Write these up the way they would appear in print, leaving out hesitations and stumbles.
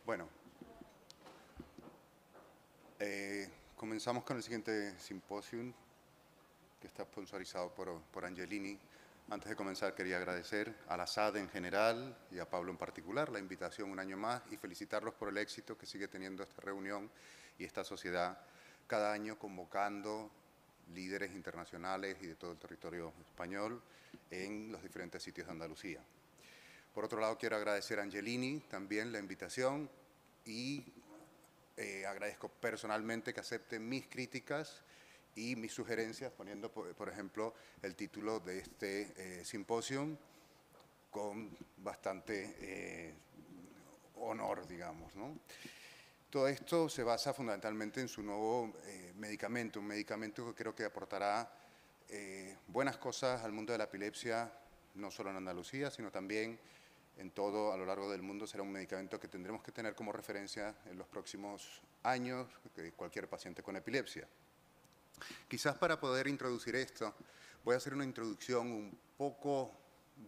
Bueno, comenzamos con el siguiente simposium que está sponsorizado por Angelini. Antes de comenzar quería agradecer a la SAD en general y a Pablo en particular la invitación un año más y felicitarlos por el éxito que sigue teniendo esta reunión y esta sociedad cada año convocando líderes internacionales y de todo el territorio español en los diferentes sitios de Andalucía. Por otro lado, quiero agradecer a Angelini también la invitación y agradezco personalmente que acepte mis críticas y mis sugerencias, poniendo, por ejemplo, el título de este simposium con bastante honor, digamos, ¿no? Todo esto se basa fundamentalmente en su nuevo medicamento, un medicamento que creo que aportará buenas cosas al mundo de la epilepsia, no solo en Andalucía, sino también en todo, a lo largo del mundo. Será un medicamento que tendremos que tener como referencia en los próximos años, cualquier paciente con epilepsia. Quizás para poder introducir esto, voy a hacer una introducción un poco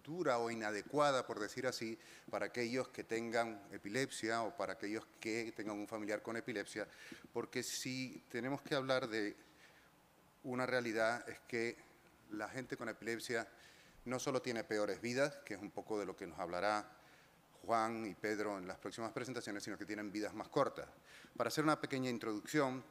dura o inadecuada, por decir así, para aquellos que tengan epilepsia o para aquellos que tengan un familiar con epilepsia, porque si tenemos que hablar de una realidad es que la gente con epilepsia no solo tiene peores vidas, que es un poco de lo que nos hablará Juan y Pedro en las próximas presentaciones, sino que tienen vidas más cortas. Para hacer una pequeña introducción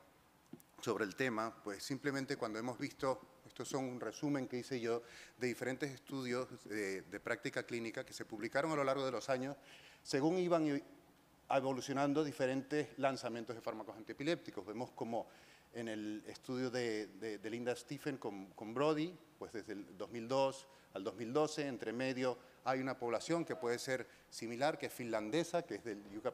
sobre el tema, pues simplemente cuando hemos visto, estos son un resumen que hice yo de diferentes estudios de práctica clínica que se publicaron a lo largo de los años, según iban evolucionando diferentes lanzamientos de fármacos antiepilépticos. Vemos como en el estudio de Linda Stephen con Brody, pues desde el 2002 al 2012, entre medio hay una población que puede ser similar, que es finlandesa, que es del Jukka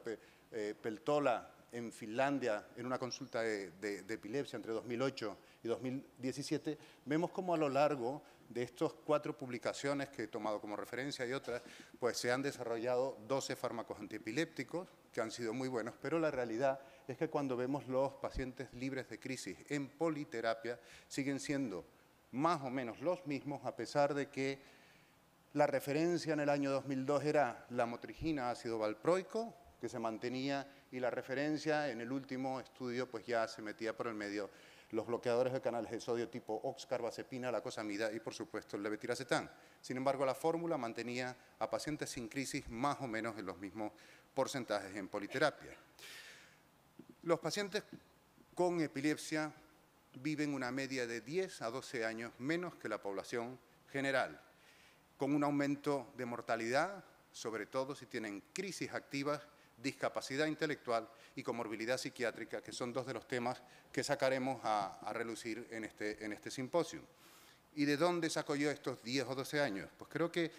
Peltola en Finlandia, en una consulta de epilepsia entre 2008 y 2017. Vemos como a lo largo de estas 4 publicaciones que he tomado como referencia y otras, pues se han desarrollado 12 fármacos antiepilépticos que han sido muy buenos, pero la realidad es que cuando vemos los pacientes libres de crisis en politerapia, siguen siendo más o menos los mismos, a pesar de que la referencia en el año 2002 era la motrigina ácido valproico, que se mantenía, y la referencia en el último estudio pues ya se metía por el medio los bloqueadores de canales de sodio tipo oxcarbazepina, la cosamida y por supuesto el levetiracetam. Sin embargo, la fórmula mantenía a pacientes sin crisis más o menos en los mismos porcentajes en politerapia. Los pacientes con epilepsia viven una media de 10 a 12 años menos que la población general, con un aumento de mortalidad, sobre todo si tienen crisis activas, discapacidad intelectual y comorbilidad psiquiátrica, que son 2 de los temas que sacaremos a relucir en este simposio. ¿Y de dónde saco yo estos 10 o 12 años? Pues creo que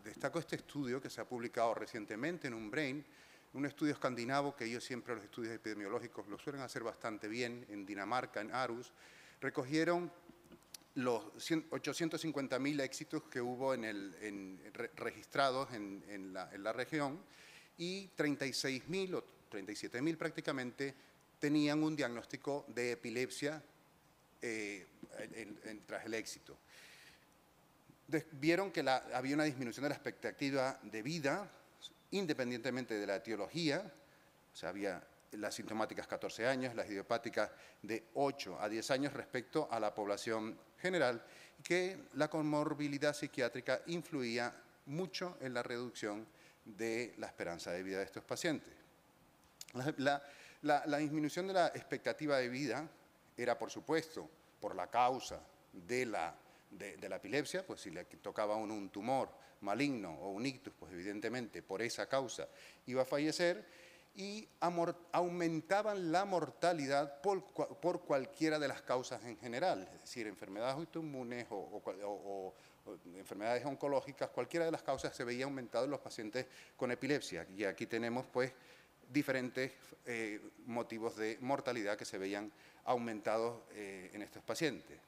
destaco este estudio que se ha publicado recientemente en un Brain, un estudio escandinavo, que ellos siempre los estudios epidemiológicos lo suelen hacer bastante bien, en Dinamarca, en Aarhus. Recogieron los 850.000 éxitos que hubo registrados en la región, y 36.000 o 37.000 prácticamente tenían un diagnóstico de epilepsia tras el éxito. Vieron que había una disminución de la expectativa de vida, independientemente de la etiología. O sea, había las sintomáticas 14 años, las idiopáticas de 8 a 10 años respecto a la población general, y que la comorbilidad psiquiátrica influía mucho en la reducción de la esperanza de vida de estos pacientes. La disminución de la expectativa de vida era, por supuesto, por la causa de la epilepsia, pues si le tocaba a uno un tumor maligno o un ictus, pues evidentemente por esa causa iba a fallecer, y aumentaban la mortalidad por cualquiera de las causas en general, es decir, enfermedades autoinmunes o enfermedades oncológicas, cualquiera de las causas se veía aumentado en los pacientes con epilepsia. Y aquí tenemos pues diferentes motivos de mortalidad que se veían aumentados en estos pacientes.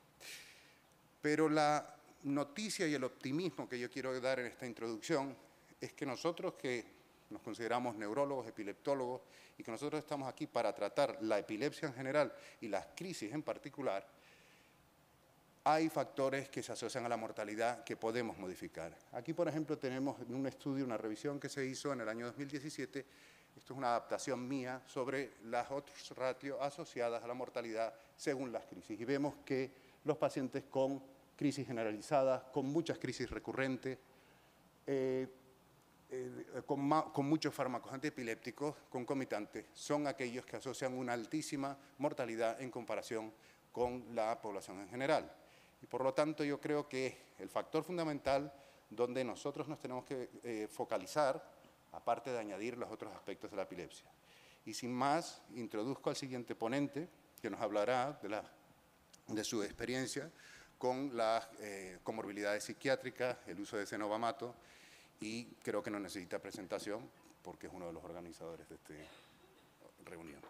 Pero la noticia y el optimismo que yo quiero dar en esta introducción es que nosotros que nos consideramos neurólogos, epileptólogos, y que nosotros estamos aquí para tratar la epilepsia en general y las crisis en particular, hay factores que se asocian a la mortalidad que podemos modificar. Aquí, por ejemplo, tenemos en un estudio, una revisión que se hizo en el año 2017, esto es una adaptación mía sobre las odds ratio asociadas a la mortalidad según las crisis. Y vemos que los pacientes con crisis generalizadas, con muchas crisis recurrentes, con muchos fármacos antiepilépticos concomitantes, son aquellos que asocian una altísima mortalidad en comparación con la población en general. Y por lo tanto yo creo que el factor fundamental donde nosotros nos tenemos que focalizar, aparte de añadir los otros aspectos de la epilepsia. Y sin más, introduzco al siguiente ponente, que nos hablará de su experiencia con las comorbilidades psiquiátricas, el uso de cenobamato, y creo que no necesita presentación porque es uno de los organizadores de esta reunión.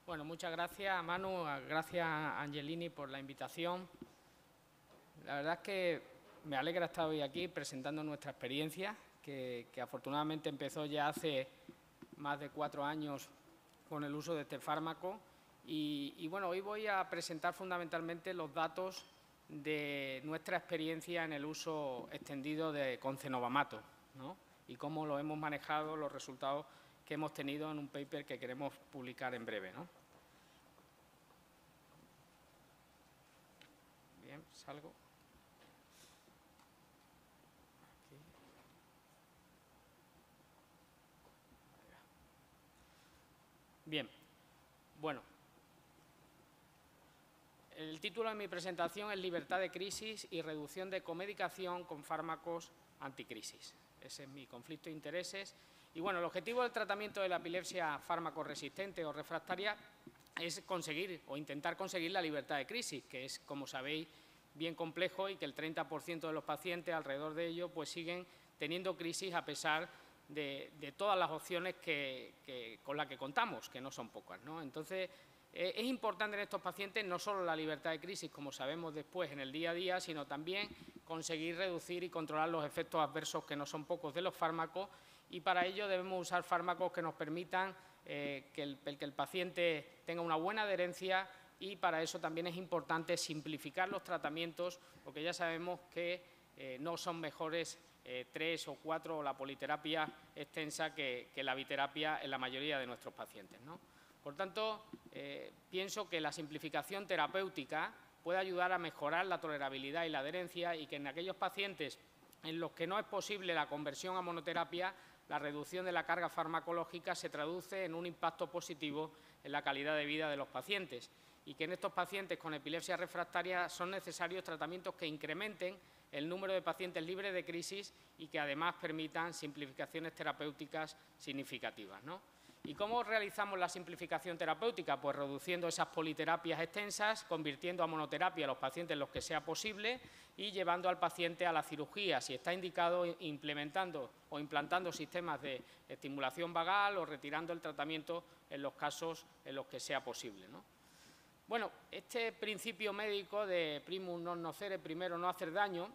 Bueno, muchas gracias, Manu, gracias a Angelini por la invitación. La verdad es que me alegra estar hoy aquí presentando nuestra experiencia, que afortunadamente empezó ya hace más de 4 años con el uso de este fármaco. Y bueno, hoy voy a presentar fundamentalmente los datos de nuestra experiencia en el uso extendido con cenobamato, ¿no? Y cómo lo hemos manejado, los resultados que hemos tenido en un paper que queremos publicar en breve, ¿no? Bien, salgo. Aquí. Bien, bueno. El título de mi presentación es Libertad de crisis y reducción de comedicación con fármacos anticrisis. Ese es mi conflicto de intereses. Y bueno, el objetivo del tratamiento de la epilepsia fármaco-resistente o refractaria es conseguir o intentar conseguir la libertad de crisis, que es, como sabéis, bien complejo y que el 30% de los pacientes alrededor de ello pues siguen teniendo crisis a pesar de todas las opciones con las que contamos, que no son pocas, ¿no? Entonces, es importante en estos pacientes no solo la libertad de crisis, como sabemos después en el día a día, sino también conseguir reducir y controlar los efectos adversos, que no son pocos, de los fármacos, y para ello debemos usar fármacos que nos permitan que el paciente tenga una buena adherencia, y para eso también es importante simplificar los tratamientos, porque ya sabemos que no son mejores 3 o 4 o la politerapia extensa que la biterapia en la mayoría de nuestros pacientes, ¿no? Por tanto, pienso que la simplificación terapéutica puede ayudar a mejorar la tolerabilidad y la adherencia, y que en aquellos pacientes en los que no es posible la conversión a monoterapia, la reducción de la carga farmacológica se traduce en un impacto positivo en la calidad de vida de los pacientes, y que en estos pacientes con epilepsia refractaria son necesarios tratamientos que incrementen el número de pacientes libres de crisis y que además permitan simplificaciones terapéuticas significativas, ¿no? ¿Y cómo realizamos la simplificación terapéutica? Pues reduciendo esas politerapias extensas, convirtiendo a monoterapia a los pacientes en los que sea posible y llevando al paciente a la cirugía, si está indicado, implementando o implantando sistemas de estimulación vagal o retirando el tratamiento en los casos en los que sea posible, ¿no? Bueno, este principio médico de primum non nocere, primero no hacer daño,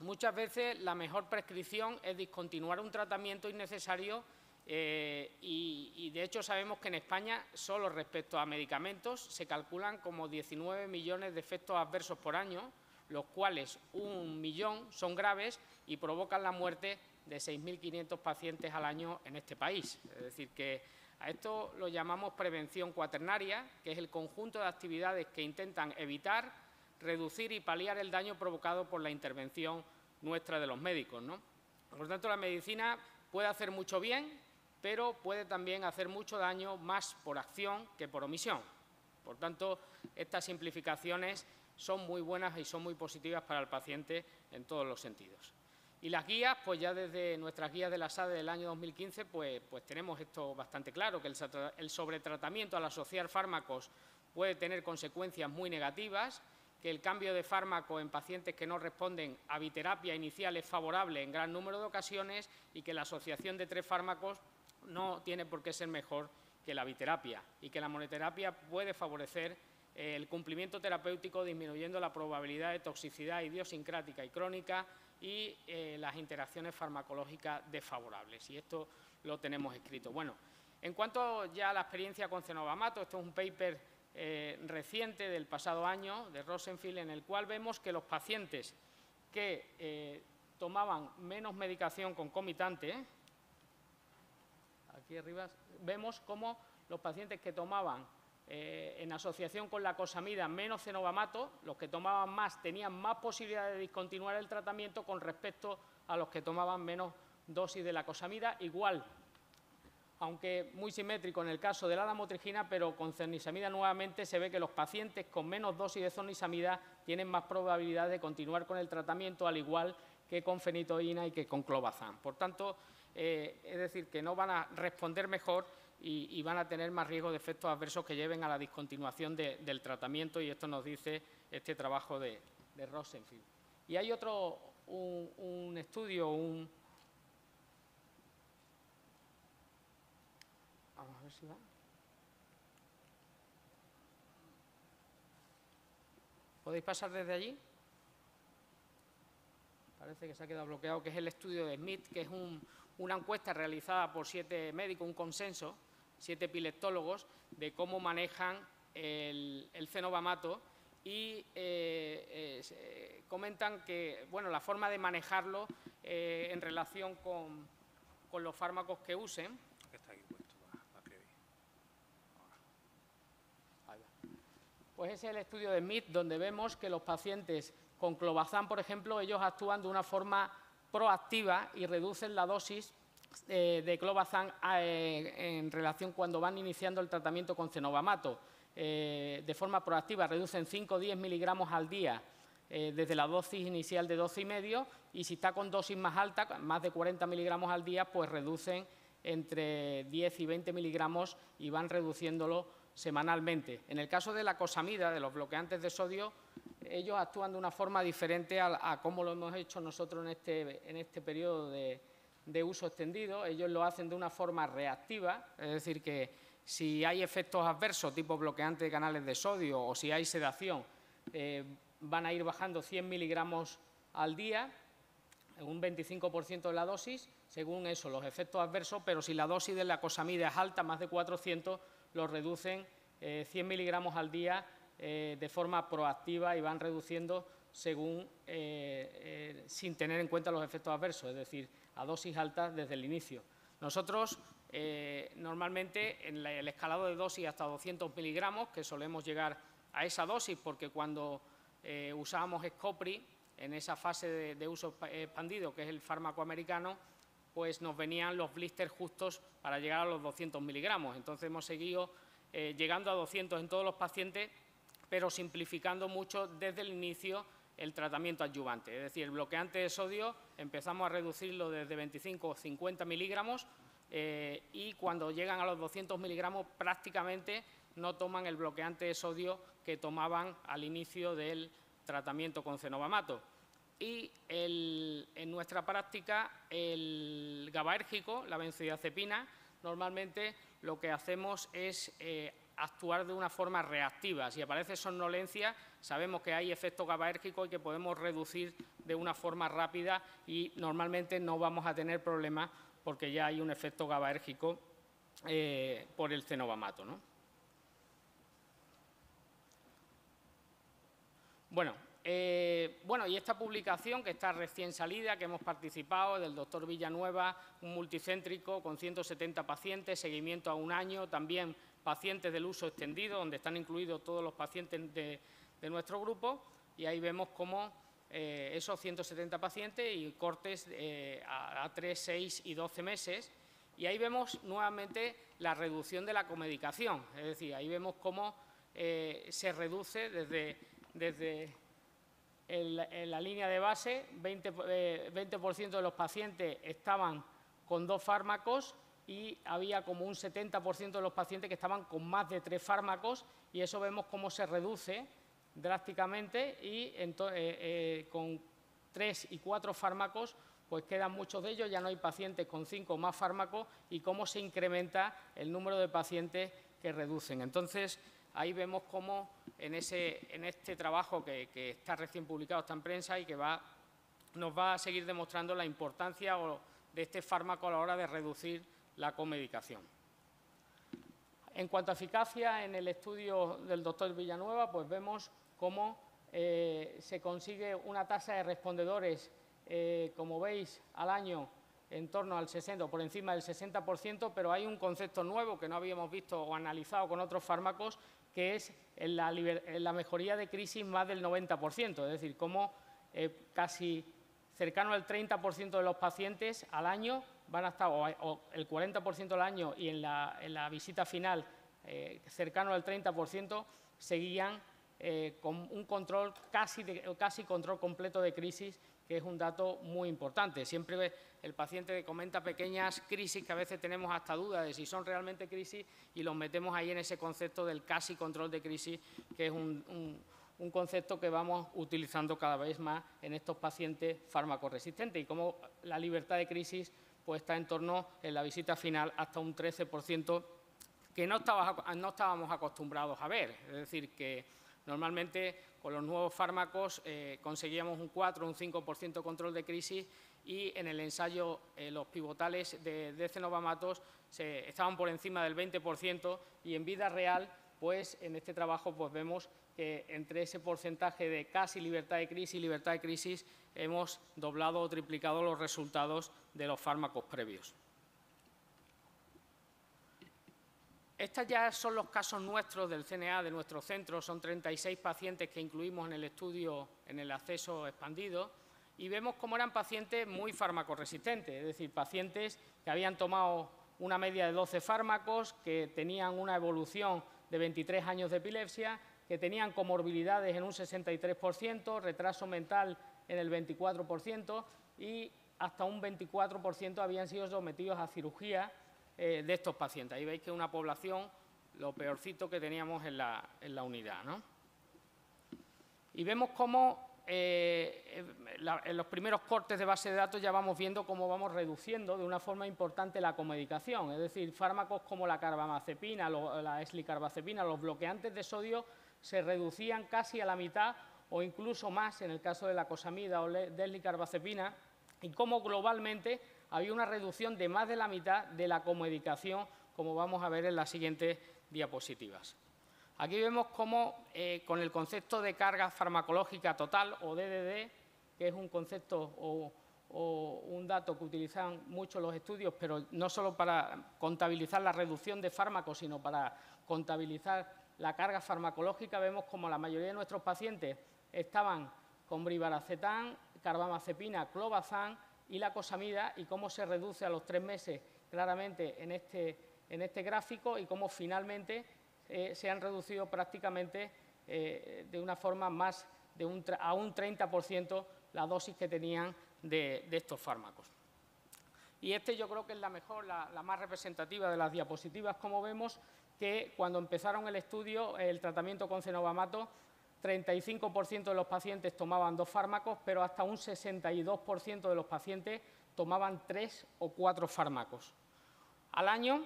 muchas veces la mejor prescripción es discontinuar un tratamiento innecesario. Y de hecho sabemos que en España, solo respecto a medicamentos, se calculan como 19 millones de efectos adversos por año, los cuales 1 millón son graves y provocan la muerte de 6.500 pacientes al año en este país. Es decir, que a esto lo llamamos prevención cuaternaria, que es el conjunto de actividades que intentan evitar, reducir y paliar el daño provocado por la intervención nuestra de los médicos, ¿no? Por tanto, la medicina puede hacer mucho bien, pero puede también hacer mucho daño, más por acción que por omisión. Por tanto, estas simplificaciones son muy buenas y son muy positivas para el paciente en todos los sentidos. Y las guías, pues ya desde nuestras guías de la SADE del año 2015, pues tenemos esto bastante claro, que el sobretratamiento al asociar fármacos puede tener consecuencias muy negativas, que el cambio de fármaco en pacientes que no responden a biterapia inicial es favorable en gran número de ocasiones, y que la asociación de 3 fármacos no tiene por qué ser mejor que la biterapia, y que la monoterapia puede favorecer el cumplimiento terapéutico, disminuyendo la probabilidad de toxicidad idiosincrática y crónica y las interacciones farmacológicas desfavorables. Y esto lo tenemos escrito. Bueno, En cuanto ya a la experiencia con cenobamato, esto es un paper reciente del pasado año de Rosenfield, en el cual vemos que los pacientes que tomaban menos medicación concomitante, aquí arriba vemos cómo los pacientes que tomaban en asociación con la cosamida menos cenobamato, los que tomaban más tenían más posibilidad de discontinuar el tratamiento con respecto a los que tomaban menos dosis de la cosamida, igual, aunque muy simétrico en el caso de la lamotrigina, pero con cernisamida nuevamente se ve que los pacientes con menos dosis de cernisamida tienen más probabilidad de continuar con el tratamiento, al igual que con fenitoína y que con clobazam. Por tanto, es decir, que no van a responder mejor y van a tener más riesgo de efectos adversos que lleven a la discontinuación del tratamiento, y esto nos dice este trabajo de Rosenfield. Y hay otro, un estudio, vamos a ver si va. ¿Podéis pasar desde allí? Parece que se ha quedado bloqueado, que es el estudio de Smith, que es una encuesta realizada por 7 médicos, un consenso, 7 epileptólogos, de cómo manejan el cenobamato, y comentan que, bueno, la forma de manejarlo en relación con los fármacos que usen. Está aquí puesto para que veáis. Pues ese es el estudio de Smith, donde vemos que los pacientes con clobazam, por ejemplo, ellos actúan de una forma proactiva y reducen la dosis de clobazam en relación cuando van iniciando el tratamiento con cenobamato. De forma proactiva reducen 5 o 10 miligramos al día desde la dosis inicial de 12,5, y si está con dosis más alta, más de 40 miligramos al día, pues reducen entre 10 y 20 miligramos y van reduciéndolo semanalmente. En el caso de la cosamida, de los bloqueantes de sodio, ellos actúan de una forma diferente a cómo lo hemos hecho nosotros en este periodo de uso extendido. Ellos lo hacen de una forma reactiva, es decir, que si hay efectos adversos tipo bloqueante de canales de sodio o si hay sedación, van a ir bajando 100 miligramos al día, un 25% de la dosis, según eso, los efectos adversos, pero si la dosis de la cosamida es alta, más de 400, los reducen 100 miligramos al día de forma proactiva y van reduciendo según, sin tener en cuenta los efectos adversos, es decir, a dosis altas desde el inicio. Nosotros, normalmente, en el escalado de dosis hasta 200 miligramos, que solemos llegar a esa dosis, porque cuando usábamos Scopri, en esa fase de uso expandido, que es el fármaco americano, pues nos venían los blisters justos para llegar a los 200 miligramos. Entonces hemos seguido llegando a 200 en todos los pacientes, pero simplificando mucho desde el inicio el tratamiento adyuvante. Es decir, el bloqueante de sodio empezamos a reducirlo desde 25 o 50 miligramos y cuando llegan a los 200 miligramos prácticamente no toman el bloqueante de sodio que tomaban al inicio del tratamiento con cenobamato. Y en nuestra práctica, el GABAérgico, la benzodiazepina, normalmente lo que hacemos es actuar de una forma reactiva. Si aparece somnolencia, sabemos que hay efecto GABAérgico y que podemos reducir de una forma rápida y normalmente no vamos a tener problemas porque ya hay un efecto GABAérgico por el cenobamato, ¿no? Bueno, y esta publicación que está recién salida, que hemos participado, del doctor Villanueva, un multicéntrico con 170 pacientes, seguimiento a 1 año, también pacientes del uso extendido, donde están incluidos todos los pacientes de nuestro grupo, y ahí vemos cómo esos 170 pacientes y cortes a 3, 6 y 12 meses, y ahí vemos nuevamente la reducción de la comedicación, es decir, ahí vemos cómo se reduce desde en la línea de base, 20% de los pacientes estaban con 2 fármacos y había como un 70% de los pacientes que estaban con más de 3 fármacos, y eso vemos cómo se reduce drásticamente y con 3 y 4 fármacos pues quedan muchos de ellos, ya no hay pacientes con 5 o más fármacos, y cómo se incrementa el número de pacientes que reducen. Entonces, ahí vemos cómo en este trabajo que está recién publicado, está en prensa y que nos va a seguir demostrando la importancia de este fármaco a la hora de reducir la comedicación. En cuanto a eficacia, en el estudio del doctor Villanueva, pues vemos cómo se consigue una tasa de respondedores, como veis, al año en torno al 60%, por encima del 60%, pero hay un concepto nuevo que no habíamos visto o analizado con otros fármacos, que es en la mejoría de crisis más del 90%, es decir, cómo casi cercano al 30% de los pacientes al año van a estar, o el 40% al año, y en la visita final cercano al 30%, seguían con un control casi control completo de crisis, que es un dato muy importante. Siempre el paciente comenta pequeñas crisis que a veces tenemos hasta dudas de si son realmente crisis, y los metemos ahí en ese concepto del casi control de crisis, que es un concepto que vamos utilizando cada vez más en estos pacientes fármaco-resistentes, y como la libertad de crisis pues está en torno, en la visita final, hasta un 13%, que no estábamos acostumbrados a ver. Es decir, que normalmente con los nuevos fármacos conseguíamos un 4 o un 5% control de crisis, y en el ensayo los pivotales de cenobamatos estaban por encima del 20%, y en vida real, pues en este trabajo pues vemos que entre ese porcentaje de casi libertad de crisis y libertad de crisis hemos doblado o triplicado los resultados de los fármacos previos. Estos ya son los casos nuestros del CNA, de nuestro centro. Son 36 pacientes que incluimos en el estudio, en el acceso expandido, y vemos cómo eran pacientes muy farmacoresistentes, es decir, pacientes que habían tomado una media de 12 fármacos, que tenían una evolución de 23 años de epilepsia, que tenían comorbilidades en un 63%, retraso mental en el 24%, y hasta un 24% habían sido sometidos a cirugía de estos pacientes. Ahí veis que es una población, lo peorcito que teníamos en la unidad, ¿no? Y vemos cómo en los primeros cortes de base de datos ya vamos viendo cómo vamos reduciendo de una forma importante la comedicación. Es decir, fármacos como la carbamazepina, la eslicarbazepina, los bloqueantes de sodio, se reducían casi a la mitad o incluso más en el caso de la cosamida o de eslicarbazepina, y cómo globalmente había una reducción de más de la mitad de la comedicación, como vamos a ver en las siguientes diapositivas. Aquí vemos cómo, con el concepto de carga farmacológica total, o DDD, que es un concepto o un dato que utilizan mucho los estudios, pero no solo para contabilizar la reducción de fármacos, sino para contabilizar la carga farmacológica, vemos como la mayoría de nuestros pacientes estaban con brivaracetán, carbamazepina, clobazam y la cosamida, y cómo se reduce a los 3 meses claramente en este gráfico, y cómo finalmente se han reducido prácticamente de una forma más a un 30% la dosis que tenían de estos fármacos. Y yo creo que es la mejor, la más representativa de las diapositivas. Como vemos que cuando empezaron el estudio, el tratamiento con cenobamato, 35% de los pacientes tomaban 2 fármacos, pero hasta un 62% de los pacientes tomaban 3 o 4 fármacos. Al año,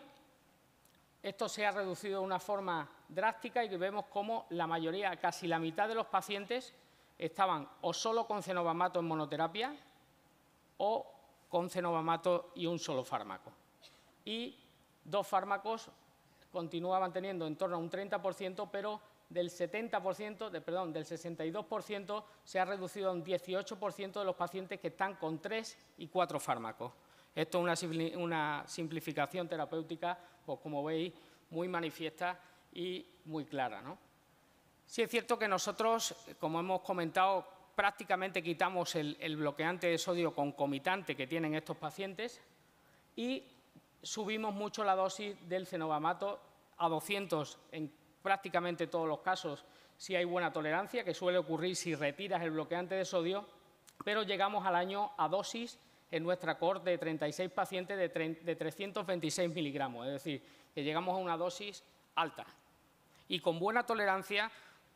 esto se ha reducido de una forma drástica, y vemos cómo la mayoría, casi la mitad de los pacientes, estaban o solo con cenobamato en monoterapia o con cenobamato y un solo fármaco. Y 2 fármacos continuaban teniendo en torno a un 30%, pero del 62% se ha reducido a un 18% de los pacientes que están con 3 y 4 fármacos. Esto es una simplificación terapéutica, pues como veis, muy manifiesta y muy clara, ¿no? Sí es cierto que nosotros, como hemos comentado, prácticamente quitamos el bloqueante de sodio concomitante que tienen estos pacientes, y subimos mucho la dosis del cenobamato a 200 en prácticamente todos los casos, si hay buena tolerancia, que suele ocurrir si retiras el bloqueante de sodio, pero llegamos al año a dosis en nuestra cohorte de 36 pacientes de 326 miligramos, es decir, que llegamos a una dosis alta. Y con buena tolerancia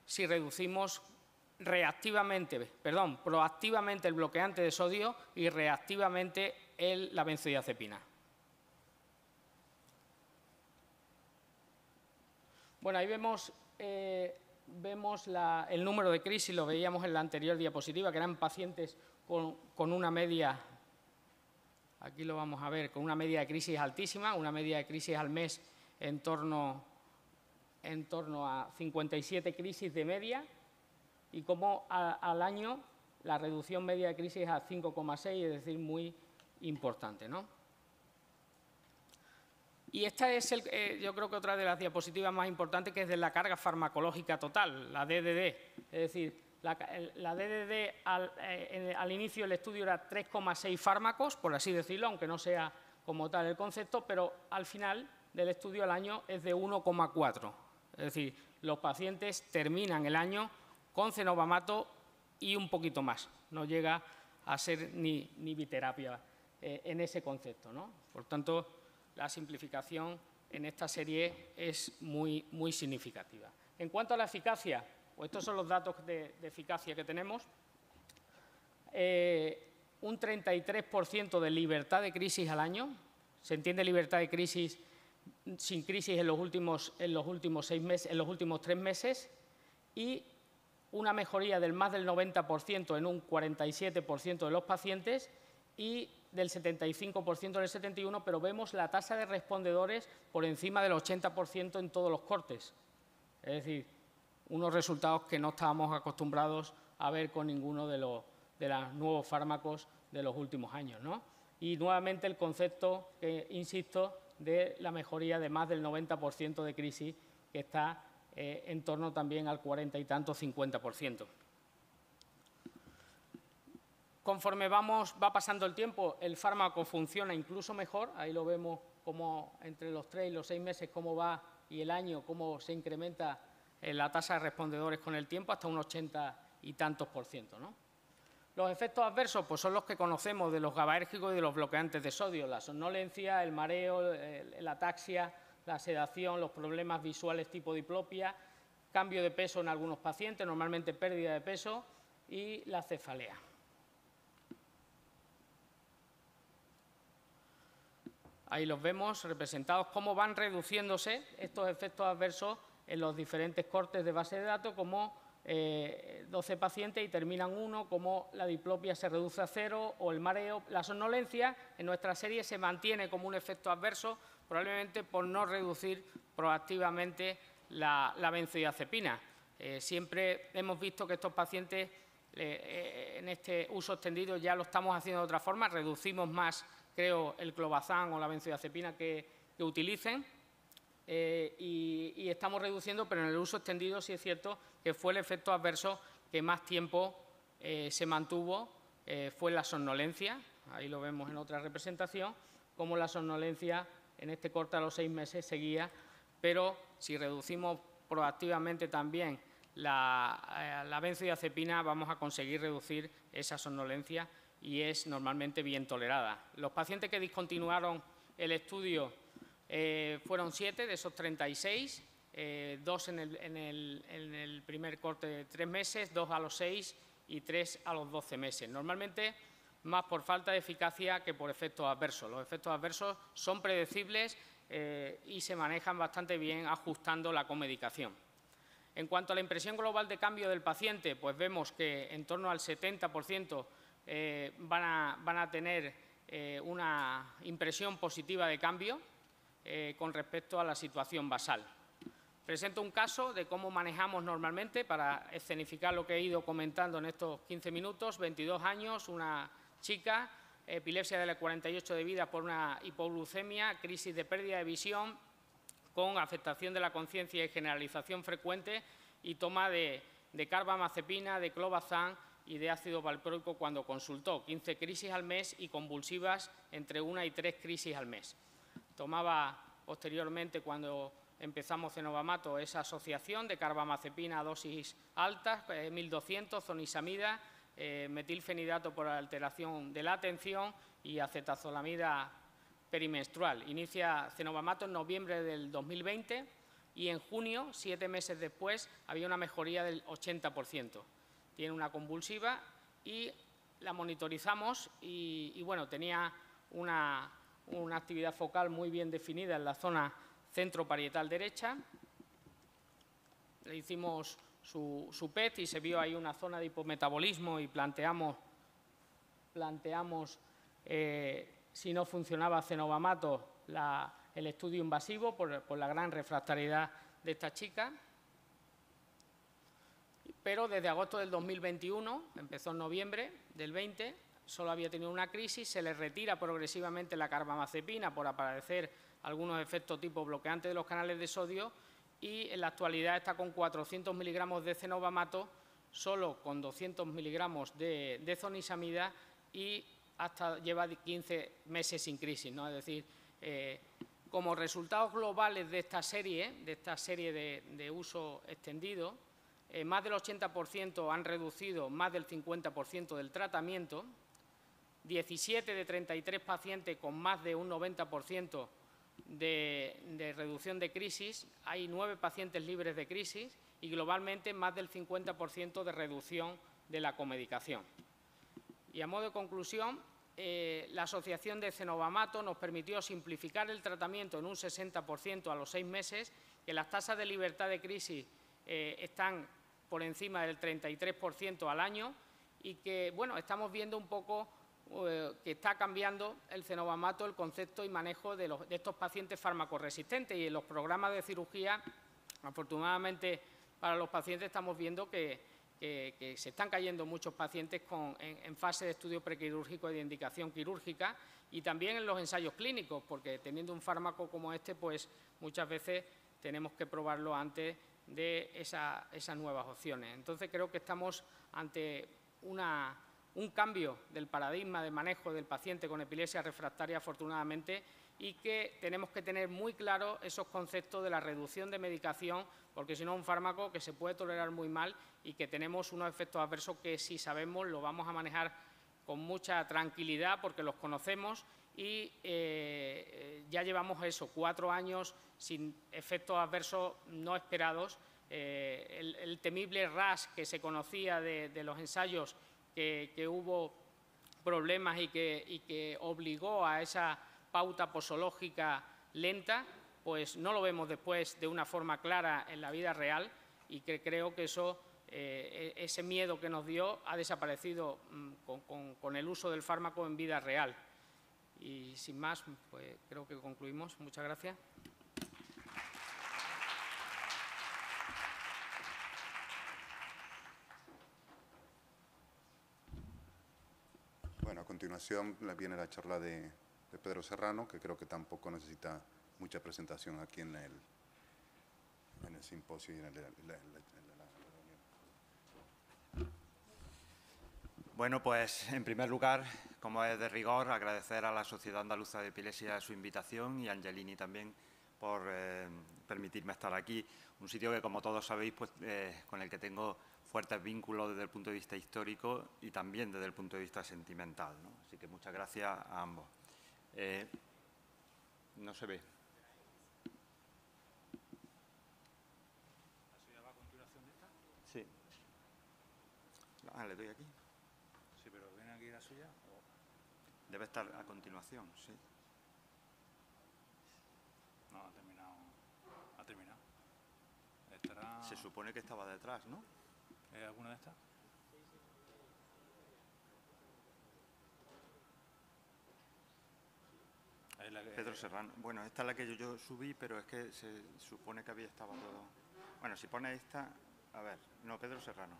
si reducimos proactivamente el bloqueante de sodio y reactivamente la benzodiazepina. Bueno, ahí vemos el número de crisis, lo veíamos en la anterior diapositiva, que eran pacientes con una media, aquí lo vamos a ver, con una media de crisis altísima, una media de crisis al mes en torno en torno a 57 crisis de media y cómo al año la reducción media de crisis es a 5,6, es decir, muy importante, ¿no? Y esta es, yo creo que otra de las diapositivas más importantes, que es de la carga farmacológica total, la DDD. Es decir, la DDD al inicio del estudio era 3,6 fármacos, por así decirlo, aunque no sea como tal el concepto, pero al final del estudio al año es de 1,4. Es decir, los pacientes terminan el año con cenobamato y un poquito más. No llega a ser ni biterapia en ese concepto, ¿no? Por tanto, la simplificación en esta serie es muy significativa. En cuanto a la eficacia, pues estos son los datos de eficacia que tenemos. Un 33% de libertad de crisis al año. Se entiende libertad de crisis sin crisis en los últimos 6 meses, en los últimos 3 meses, y una mejoría del más del 90% en un 47% de los pacientes y del 75% en el 71%, pero vemos la tasa de respondedores por encima del 80% en todos los cortes. Es decir, unos resultados que no estábamos acostumbrados a ver con ninguno de los nuevos fármacos de los últimos años, ¿no? Y nuevamente el concepto, insisto, de la mejoría de más del 90% de crisis, que está en torno también al 40 y tanto, 50%. Conforme va pasando el tiempo, el fármaco funciona incluso mejor. Ahí lo vemos como entre los 3 y los 6 meses cómo va, y el año cómo se incrementa la tasa de respondedores con el tiempo hasta un 80 y tantos %, ¿no? Los efectos adversos pues son los que conocemos de los GABAérgicos y de los bloqueantes de sodio: la somnolencia, el mareo, la ataxia, la sedación, los problemas visuales tipo diplopia, cambio de peso en algunos pacientes, normalmente pérdida de peso, y la cefalea. Ahí los vemos representados cómo van reduciéndose estos efectos adversos en los diferentes cortes de base de datos, como 12 pacientes y terminan 1, como la diplopia se reduce a 0 o el mareo. La somnolencia en nuestra serie se mantiene como un efecto adverso, probablemente por no reducir proactivamente la benzodiazepina. Siempre hemos visto que estos pacientes en este uso extendido ya lo estamos haciendo de otra forma, reducimos más, creo, el clobazam o la benzodiazepina que utilicen. Y estamos reduciendo, pero en el uso extendido sí es cierto que fue el efecto adverso que más tiempo se mantuvo, fue la somnolencia. Ahí lo vemos en otra representación, como la somnolencia en este corte a los 6 meses seguía, pero si reducimos proactivamente también la benzodiazepina, vamos a conseguir reducir esa somnolencia y es normalmente bien tolerada. Los pacientes que discontinuaron el estudio fueron 7 de esos 36, 2 en el primer corte de 3 meses, 2 a los 6 y 3 a los 12 meses. Normalmente más por falta de eficacia que por efectos adversos. Los efectos adversos son predecibles y se manejan bastante bien ajustando la comedicación. En cuanto a la impresión global de cambio del paciente, pues vemos que en torno al 70% van a tener una impresión positiva de cambio con respecto a la situación basal. Presento un caso de cómo manejamos normalmente para escenificar lo que he ido comentando en estos 15 minutos. 22 años, una chica, epilepsia de la 48 de vida por una hipoglucemia, crisis de pérdida de visión con afectación de la conciencia y generalización frecuente y toma de carbamazepina, de clobazam y de ácido valproico cuando consultó. 15 crisis al mes y convulsivas entre 1 y 3 crisis al mes. Tomaba posteriormente, cuando empezamos cenobamato, esa asociación de carbamazepina a dosis altas, 1200, zonisamida, metilfenidato por alteración de la atención y acetazolamida perimenstrual. Inicia cenobamato en noviembre del 2020 y en junio, 7 meses después, había una mejoría del 80%. Tiene una convulsiva y la monitorizamos y bueno, tenía una actividad focal muy bien definida en la zona centroparietal derecha. Le hicimos su PET y se vio ahí una zona de hipometabolismo y planteamos si no funcionaba cenobamato el estudio invasivo por la gran refractariedad de esta chica, pero desde agosto del 2021, empezó en noviembre del 20, solo había tenido una crisis, se le retira progresivamente la carbamazepina por aparecer algunos efectos tipo bloqueantes de los canales de sodio y en la actualidad está con 400 miligramos de cenobamato, solo con 200 miligramos de zonisamida y hasta lleva 15 meses sin crisis, ¿no? Es decir, como resultados globales de esta serie de uso extendido, más del 80% han reducido más del 50% del tratamiento, 17 de 33 pacientes con más de un 90% de reducción de crisis, hay 9 pacientes libres de crisis y globalmente más del 50% de reducción de la comedicación. Y a modo de conclusión, la asociación de cenobamato nos permitió simplificar el tratamiento en un 60% a los 6 meses, que las tasas de libertad de crisis están por encima del 33% al año y que, bueno, estamos viendo un poco que está cambiando el cenobamato, el concepto y manejo de estos pacientes farmacoresistentes y en los programas de cirugía, afortunadamente para los pacientes estamos viendo que se están cayendo muchos pacientes en fase de estudio prequirúrgico y de indicación quirúrgica y también en los ensayos clínicos, porque teniendo un fármaco como este, pues muchas veces tenemos que probarlo antes de esas nuevas opciones. Entonces creo que estamos ante un cambio del paradigma de manejo del paciente con epilepsia refractaria, afortunadamente, y que tenemos que tener muy claros esos conceptos de la reducción de medicación, porque si no un fármaco que se puede tolerar muy mal y que tenemos unos efectos adversos que si sabemos lo vamos a manejar con mucha tranquilidad porque los conocemos y ya llevamos 4 años sin efectos adversos no esperados. El temible rash que se conocía de los ensayos que hubo problemas y que obligó a esa pauta posológica lenta, pues no lo vemos después de una forma clara en la vida real y que creo que ese miedo que nos dio ha desaparecido con el uso del fármaco en vida real. Y sin más, pues creo que concluimos. Muchas gracias. Bueno, a continuación viene la charla de Pedro Serrano, que creo que tampoco necesita mucha presentación aquí en el simposio y en la reunión. Bueno, pues en primer lugar, como es de rigor, agradecer a la Sociedad Andaluza de Epilepsia su invitación y a Angelini también por permitirme estar aquí. Un sitio que, como todos sabéis, pues, con el que tengo fuertes vínculos desde el punto de vista histórico y también desde el punto de vista sentimental, ¿no? Así que muchas gracias a ambos. No se ve. ¿La suya va a continuación de esta? Sí. Le doy aquí. Sí, pero ¿viene aquí la suya? Debe estar a continuación, sí. No, ha terminado. Ha terminado. Estará... Se supone que estaba detrás, ¿no? ¿Es alguna de estas? Es la que... Pedro Serrano. Bueno, esta es la que yo subí, pero es que se supone que había estado todo... Bueno, si pone esta... A ver, no, Pedro Serrano.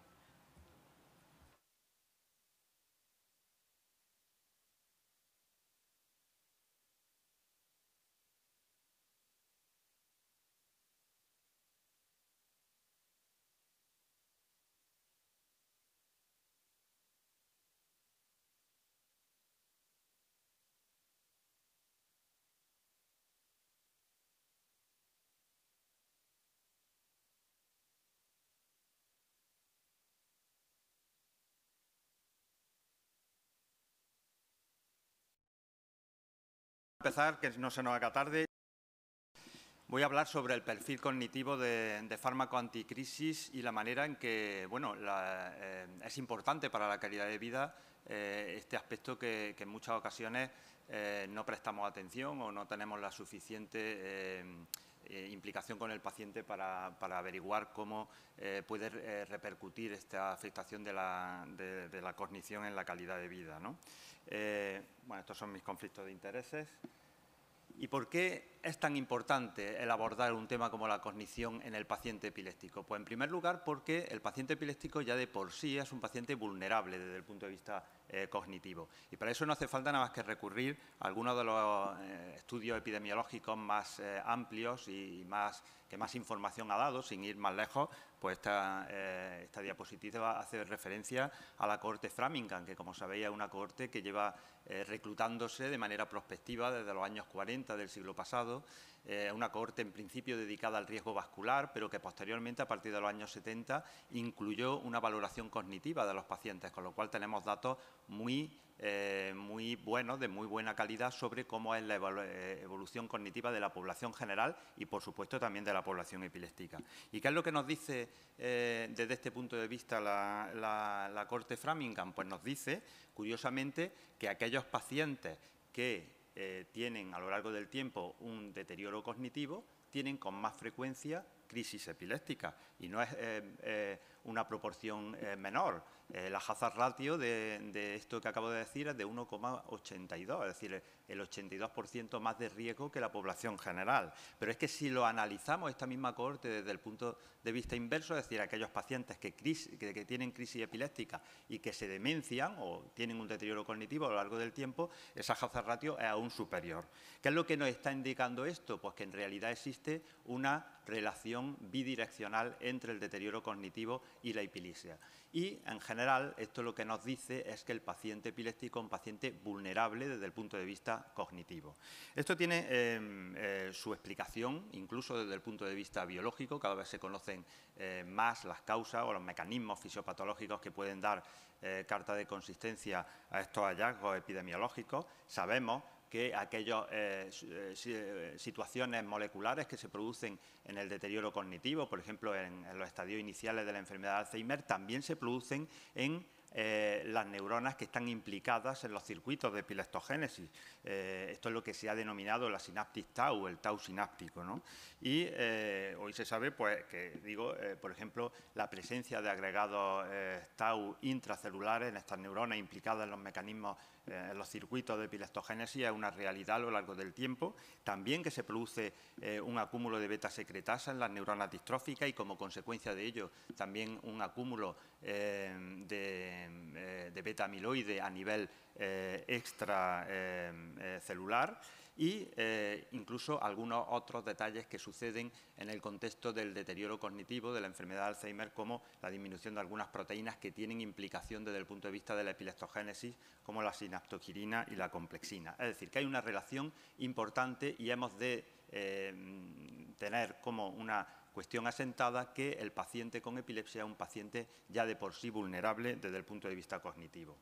Empezar, que no se nos haga tarde. Voy a hablar sobre el perfil cognitivo de fármaco anticrisis y la manera en que, bueno, es importante para la calidad de vida este aspecto que en muchas ocasiones no prestamos atención o no tenemos la suficiente implicación con el paciente para averiguar cómo puede repercutir esta afectación de la cognición en la calidad de vida, ¿no? Bueno, estos son mis conflictos de intereses. ¿Y por qué es tan importante el abordar un tema como la cognición en el paciente epiléptico? Pues en primer lugar porque el paciente epiléptico ya de por sí es un paciente vulnerable desde el punto de vista cognitivo. Y para eso no hace falta nada más que recurrir a algunos de los estudios epidemiológicos más amplios y que más información ha dado, sin ir más lejos. Pues esta diapositiva hace referencia a la cohorte Framingham, que como sabéis es una cohorte que lleva reclutándose de manera prospectiva desde los años 40 del siglo pasado, una cohorte en principio dedicada al riesgo vascular, pero que posteriormente, a partir de los años 70, incluyó una valoración cognitiva de los pacientes, con lo cual tenemos datos muy buenos, de muy buena calidad, sobre cómo es la evolución cognitiva de la población general y, por supuesto, también de la población epiléptica. ¿Y qué es lo que nos dice desde este punto de vista la cohorte Framingham? Pues nos dice, curiosamente, que aquellos pacientes que tienen a lo largo del tiempo un deterioro cognitivo tienen con más frecuencia crisis epilépticas, y no es una proporción menor. La hazard ratio de esto que acabo de decir es de 1,82, es decir, el 82% más de riesgo que la población general. Pero es que si lo analizamos, esta misma cohorte desde el punto de vista inverso, es decir, aquellos pacientes que tienen crisis epiléptica y que se demencian o tienen un deterioro cognitivo a lo largo del tiempo, esa hazard ratio es aún superior. ¿Qué es lo que nos está indicando esto? Pues que en realidad existe una relación bidireccional entre el deterioro cognitivo y la epilepsia. Y, en general, esto lo que nos dice es que el paciente epiléptico es un paciente vulnerable desde el punto de vista cognitivo. Esto tiene su explicación, incluso desde el punto de vista biológico. Cada vez se conocen más las causas o los mecanismos fisiopatológicos que pueden dar carta de consistencia a estos hallazgos epidemiológicos. Sabemos que aquellas situaciones moleculares que se producen en el deterioro cognitivo, por ejemplo, en los estadios iniciales de la enfermedad de Alzheimer, también se producen en las neuronas que están implicadas en los circuitos de epileptogénesis. Esto es lo que se ha denominado la sinaptis tau, el tau sináptico, ¿no? Y hoy se sabe, pues, por ejemplo, la presencia de agregados tau intracelulares en estas neuronas implicadas en los mecanismos, en los circuitos de epileptogénesis, es una realidad a lo largo del tiempo. También que se produce un acúmulo de beta-secretasa en las neuronas distróficas y, como consecuencia de ello, también un acúmulo de beta-amiloide a nivel extracelular, y incluso algunos otros detalles que suceden en el contexto del deterioro cognitivo de la enfermedad de Alzheimer, como la disminución de algunas proteínas que tienen implicación desde el punto de vista de la epileptogénesis, como la sinaptogirina y la complexina. Es decir, que hay una relación importante y hemos de tener como una cuestión asentada que el paciente con epilepsia es un paciente ya de por sí vulnerable desde el punto de vista cognitivo.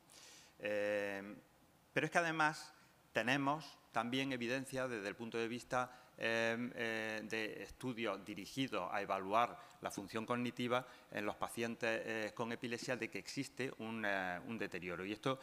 Pero es que además tenemos también evidencia desde el punto de vista de estudios dirigidos a evaluar la función cognitiva en los pacientes con epilepsia, de que existe un deterioro. Y esto,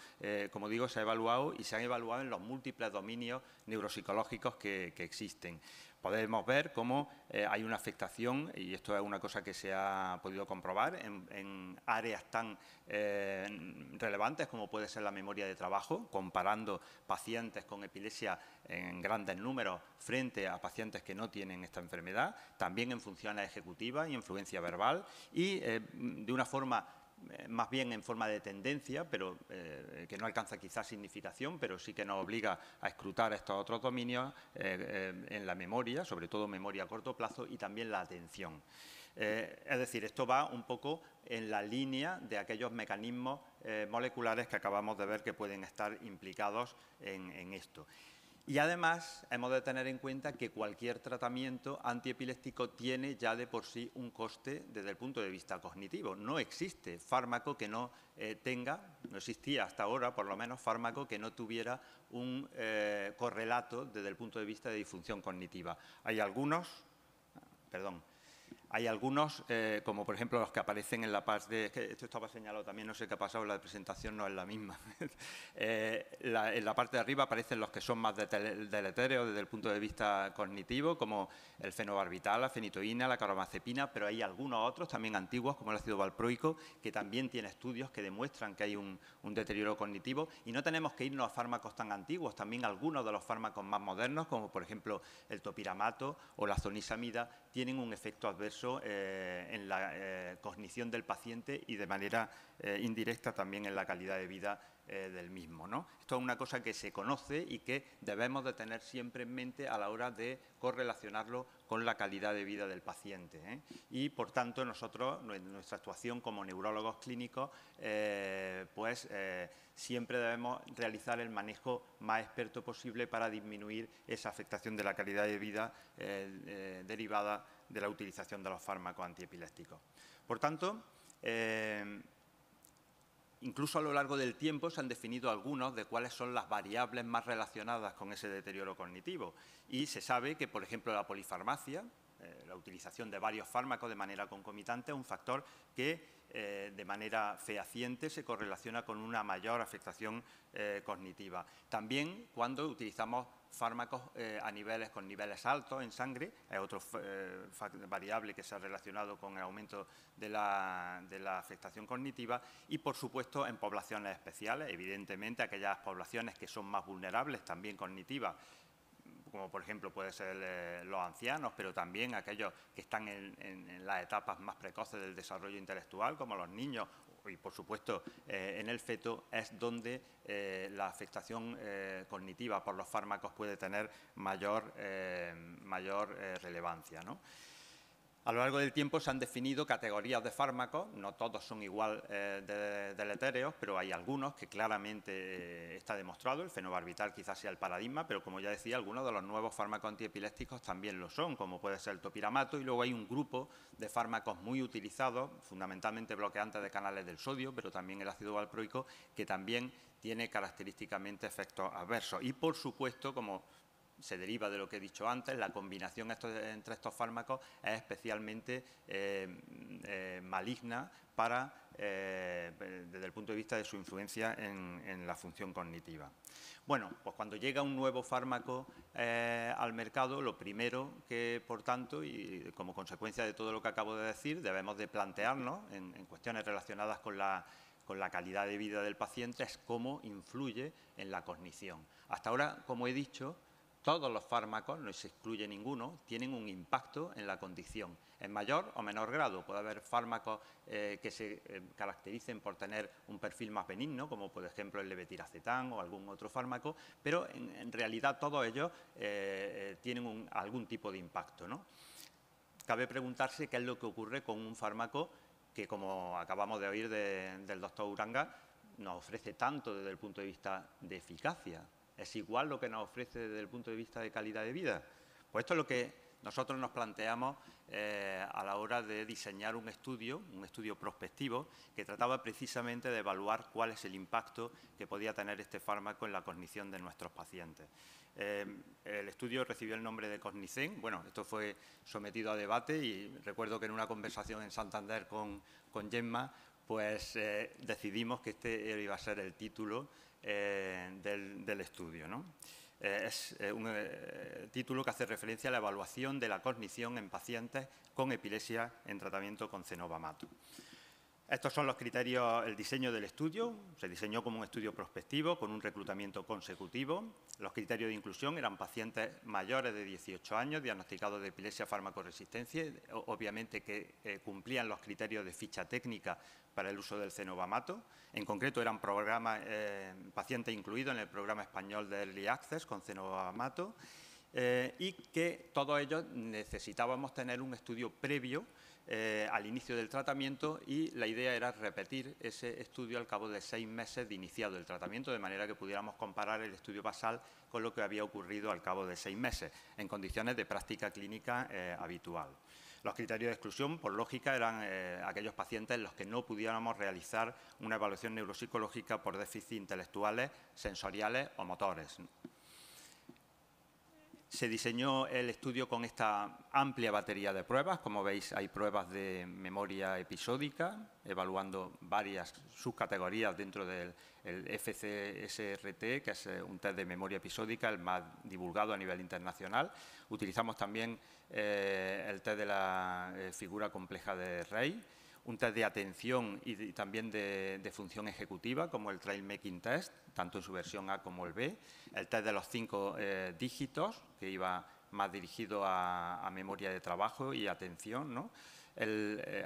como digo, se ha evaluado y se han evaluado en los múltiples dominios neuropsicológicos que existen. Podemos ver cómo hay una afectación, y esto es una cosa que se ha podido comprobar, en áreas tan relevantes como puede ser la memoria de trabajo, comparando pacientes con epilepsia en grandes números frente a pacientes que no tienen esta enfermedad, también en funciones ejecutivas y en fluencia verbal, y de una forma más bien en forma de tendencia, pero que no alcanza quizás significación, pero sí que nos obliga a escrutar estos otros dominios en la memoria, sobre todo memoria a corto plazo, y también la atención. Es decir, esto va un poco en la línea de aquellos mecanismos moleculares que acabamos de ver que pueden estar implicados en esto. Y además hemos de tener en cuenta que cualquier tratamiento antiepiléptico tiene ya de por sí un coste desde el punto de vista cognitivo. No existe fármaco que no no existía hasta ahora, por lo menos, fármaco que no tuviera un correlato desde el punto de vista de disfunción cognitiva. Hay algunos Hay algunos, como por ejemplo los que aparecen en la parte, que esto estaba señalado también, no sé qué ha pasado, la presentación no es la misma. En la parte de arriba aparecen los que son más deletéreos desde el punto de vista cognitivo, como el fenobarbital, la fenitoína, la carbamazepina, pero hay algunos otros también antiguos, como el ácido valproico, que también tiene estudios que demuestran que hay un deterioro cognitivo. Y no tenemos que irnos a fármacos tan antiguos, también algunos de los fármacos más modernos, como por ejemplo el topiramato o la zonisamida, tienen un efecto adverso en la cognición del paciente y de manera indirecta también en la calidad de vida del mismo, ¿no? Esto es una cosa que se conoce y que debemos de tener siempre en mente a la hora de correlacionarlo con la calidad de vida del paciente, ¿eh? Y, por tanto, nosotros, en nuestra actuación como neurólogos clínicos, siempre debemos realizar el manejo más experto posible para disminuir esa afectación de la calidad de vida derivada de la utilización de los fármacos antiepilépticos. Por tanto, incluso a lo largo del tiempo se han definido algunos de cuáles son las variables más relacionadas con ese deterioro cognitivo. Y se sabe que, por ejemplo, la polifarmacia, la utilización de varios fármacos de manera concomitante, es un factor que de manera fehaciente se correlaciona con una mayor afectación cognitiva. También cuando utilizamos fármacos con niveles altos en sangre, es otra variable que se ha relacionado con el aumento de la afectación cognitiva, y, por supuesto, en poblaciones especiales, evidentemente aquellas poblaciones que son más vulnerables también cognitivas, como por ejemplo puede ser los ancianos, pero también aquellos que están en las etapas más precoces del desarrollo intelectual, como los niños y, por supuesto, en el feto, es donde la afectación cognitiva por los fármacos puede tener mayor relevancia, ¿no? A lo largo del tiempo se han definido categorías de fármacos, no todos son igual de deletéreos, pero hay algunos que claramente está demostrado. El fenobarbital quizás sea el paradigma, pero como ya decía, algunos de los nuevos fármacos antiepilépticos también lo son, como puede ser el topiramato, y luego hay un grupo de fármacos muy utilizados, fundamentalmente bloqueantes de canales del sodio, pero también el ácido valproico, que también tiene característicamente efectos adversos. Y, por supuesto, como se deriva de lo que he dicho antes, la combinación entre estos fármacos es especialmente maligna desde el punto de vista de su influencia en la función cognitiva. Bueno, pues cuando llega un nuevo fármaco al mercado, lo primero que, por tanto, y como consecuencia de todo lo que acabo de decir, debemos de plantearnos en cuestiones relacionadas con la calidad de vida del paciente, es cómo influye en la cognición. Hasta ahora, como he dicho, todos los fármacos, no se excluye ninguno, tienen un impacto en la condición, en mayor o menor grado. Puede haber fármacos que se caractericen por tener un perfil más benigno, como por ejemplo el levetiracetam o algún otro fármaco, pero en realidad todos ellos tienen algún tipo de impacto, ¿no? Cabe preguntarse qué es lo que ocurre con un fármaco que, como acabamos de oír del doctor Uranga, nos ofrece tanto desde el punto de vista de eficacia. ¿Es igual lo que nos ofrece desde el punto de vista de calidad de vida? Pues esto es lo que nosotros nos planteamos a la hora de diseñar un estudio prospectivo que trataba precisamente de evaluar cuál es el impacto que podía tener este fármaco en la cognición de nuestros pacientes. El estudio recibió el nombre de Cognicen. Bueno, esto fue sometido a debate y recuerdo que en una conversación en Santander con Gemma, pues decidimos que este iba a ser el título del estudio, ¿no? Es un título que hace referencia a la evaluación de la cognición en pacientes con epilepsia en tratamiento con cenobamato. Estos son los criterios, el diseño del estudio. Se diseñó como un estudio prospectivo con un reclutamiento consecutivo. Los criterios de inclusión eran pacientes mayores de 18 años diagnosticados de epilepsia farmacoresistencia, obviamente que cumplían los criterios de ficha técnica para el uso del cenobamato. En concreto eran pacientes incluidos en el programa español de Early Access con cenobamato y que todos ellos necesitábamos tener un estudio previo al inicio del tratamiento, y la idea era repetir ese estudio al cabo de 6 meses de iniciado el tratamiento, de manera que pudiéramos comparar el estudio basal con lo que había ocurrido al cabo de 6 meses, en condiciones de práctica clínica habitual. Los criterios de exclusión, por lógica, eran aquellos pacientes en los que no pudiéramos realizar una evaluación neuropsicológica por déficits intelectuales, sensoriales o motores. Se diseñó el estudio con esta amplia batería de pruebas. Como veis, hay pruebas de memoria episódica, evaluando varias subcategorías dentro del FCSRT, que es un test de memoria episódica, el más divulgado a nivel internacional. Utilizamos también el test de la figura compleja de Rey, un test de atención y también de función ejecutiva, como el Trail Making Test, tanto en su versión A como el B, el test de los 5 dígitos, que iba más dirigido a memoria de trabajo y atención, ¿no?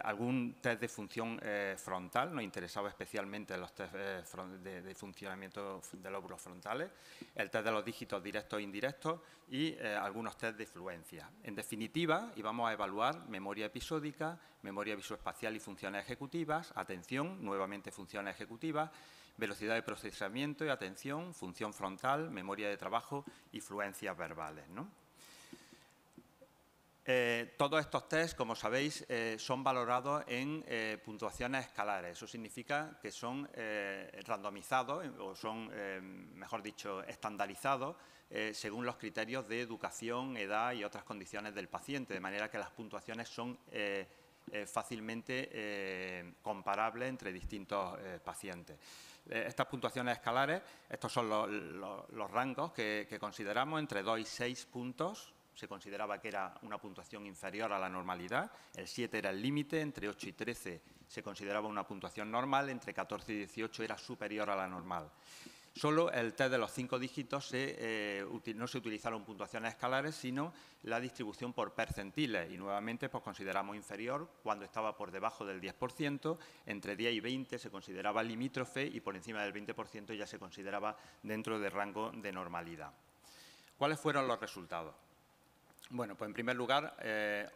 Algún test de función frontal, nos interesaba especialmente los test de funcionamiento de lóbulos frontales, el test de los dígitos directos e indirectos y algunos test de fluencia. En definitiva, íbamos a evaluar memoria episódica, memoria visoespacial y funciones ejecutivas, atención, nuevamente funciones ejecutivas, velocidad de procesamiento y atención, función frontal, memoria de trabajo y fluencias verbales, ¿no? Todos estos tests, como sabéis, son valorados en puntuaciones escalares. Eso significa que son randomizados o son, mejor dicho, estandarizados según los criterios de educación, edad y otras condiciones del paciente, de manera que las puntuaciones son fácilmente comparables entre distintos pacientes. Estas puntuaciones escalares, estos son los rangos que consideramos entre 2 y 6 puntos. Se consideraba que era una puntuación inferior a la normalidad, el 7 era el límite, entre 8 y 13 se consideraba una puntuación normal, entre 14 y 18 era superior a la normal. Solo el test de los 5 dígitos no se utilizaron puntuaciones escalares, sino la distribución por percentiles, y nuevamente pues, consideramos inferior cuando estaba por debajo del 10%, entre 10 y 20 se consideraba limítrofe y por encima del 20% ya se consideraba dentro del rango de normalidad. ¿Cuáles fueron los resultados? Bueno, pues en primer lugar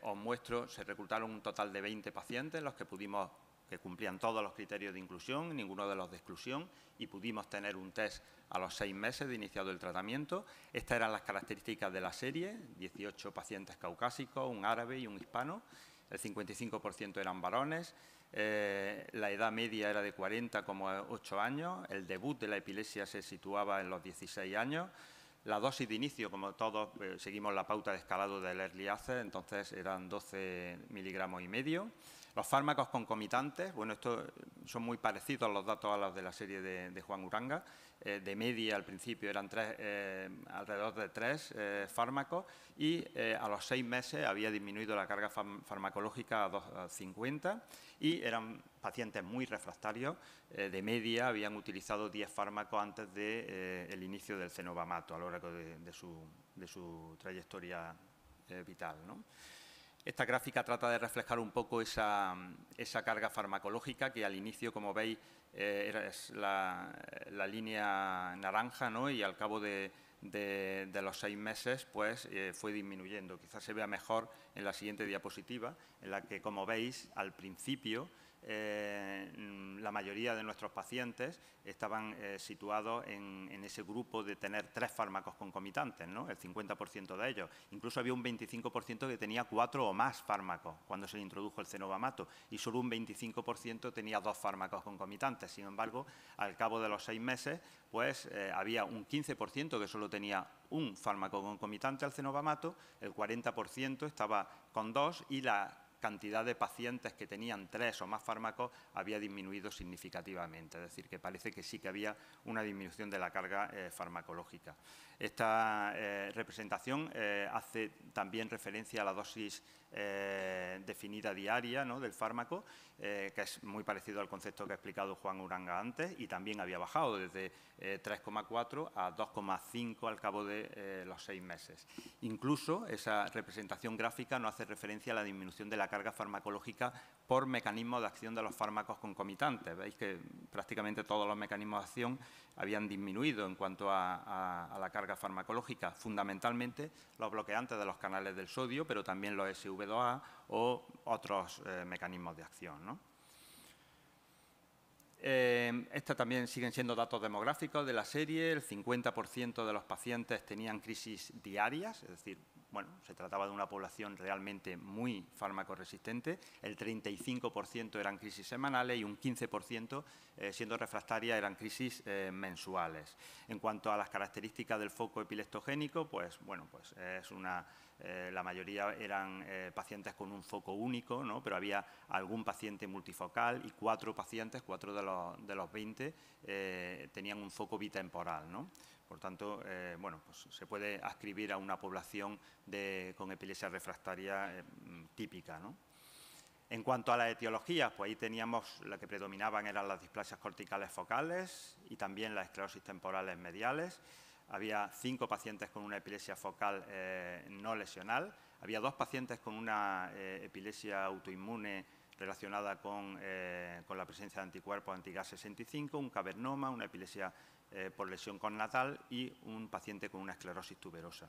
os muestro, se reclutaron un total de 20 pacientes, los que cumplían todos los criterios de inclusión, ninguno de los de exclusión, y pudimos tener un test a los 6 meses de iniciado el tratamiento. Estas eran las características de la serie, 18 pacientes caucásicos, un árabe y un hispano, el 55% eran varones, la edad media era de 40,8 años, el debut de la epilepsia se situaba en los 16 años, la dosis de inicio, como todos, seguimos la pauta de escalado del Early Access, entonces eran 12 miligramos y medio. Los fármacos concomitantes, bueno, estos son muy parecidos los datos a los de la serie de Juan Uranga. De media al principio eran alrededor de 3 fármacos y a los 6 meses había disminuido la carga farmacológica a 2,50 y eran pacientes muy refractarios. De media habían utilizado 10 fármacos antes del inicio del cenobamato a lo largo de su trayectoria vital, ¿no? Esta gráfica trata de reflejar un poco esa carga farmacológica que al inicio, como veis, es la línea naranja, ¿no? Y al cabo de los 6 meses pues, fue disminuyendo. Quizás se vea mejor en la siguiente diapositiva, en la que, como veis, al principio la mayoría de nuestros pacientes estaban situados en ese grupo de tener 3 fármacos concomitantes, ¿no? El 50% de ellos. Incluso había un 25% que tenía 4 o más fármacos cuando se le introdujo el cenobamato y solo un 25% tenía 2 fármacos concomitantes. Sin embargo, al cabo de los 6 meses, pues había un 15% que solo tenía un fármaco concomitante al cenobamato, el 40% estaba con 2 y la cantidad de pacientes que tenían 3 o más fármacos había disminuido significativamente, es decir, que parece que sí que había una disminución de la carga farmacológica. Esta representación hace también referencia a la dosis definida diaria, ¿no?, del fármaco, que es muy parecido al concepto que ha explicado Juan Uranga antes y también había bajado desde 3,4 a 2,5 al cabo de los 6 meses. Incluso esa representación gráfica no hace referencia a la disminución de la carga farmacológica por mecanismos de acción de los fármacos concomitantes. Veis que prácticamente todos los mecanismos de acción habían disminuido en cuanto a la carga farmacológica, fundamentalmente los bloqueantes de los canales del sodio, pero también los SVA o otros mecanismos de acción, ¿no? Estos también siguen siendo datos demográficos de la serie. El 50% de los pacientes tenían crisis diarias, es decir, bueno, se trataba de una población realmente muy fármaco resistente. El 35% eran crisis semanales y un 15%, siendo refractaria, eran crisis mensuales. En cuanto a las características del foco epileptogénico, pues bueno, pues es la mayoría eran pacientes con un foco único, ¿no? Pero había algún paciente multifocal y 4 pacientes, 4 de los 20, tenían un foco bitemporal, ¿no? Por tanto, bueno, pues se puede ascribir a una población con epilepsia refractaria típica, ¿no? En cuanto a las etiologías, pues ahí teníamos, la que predominaban eran las displasias corticales focales y también las esclerosis temporales mediales. Había 5 pacientes con una epilepsia focal no lesional. Había 2 pacientes con una epilepsia autoinmune relacionada con la presencia de anticuerpos anti-Gas65, un cavernoma, una epilepsia por lesión connatal y un paciente con una esclerosis tuberosa.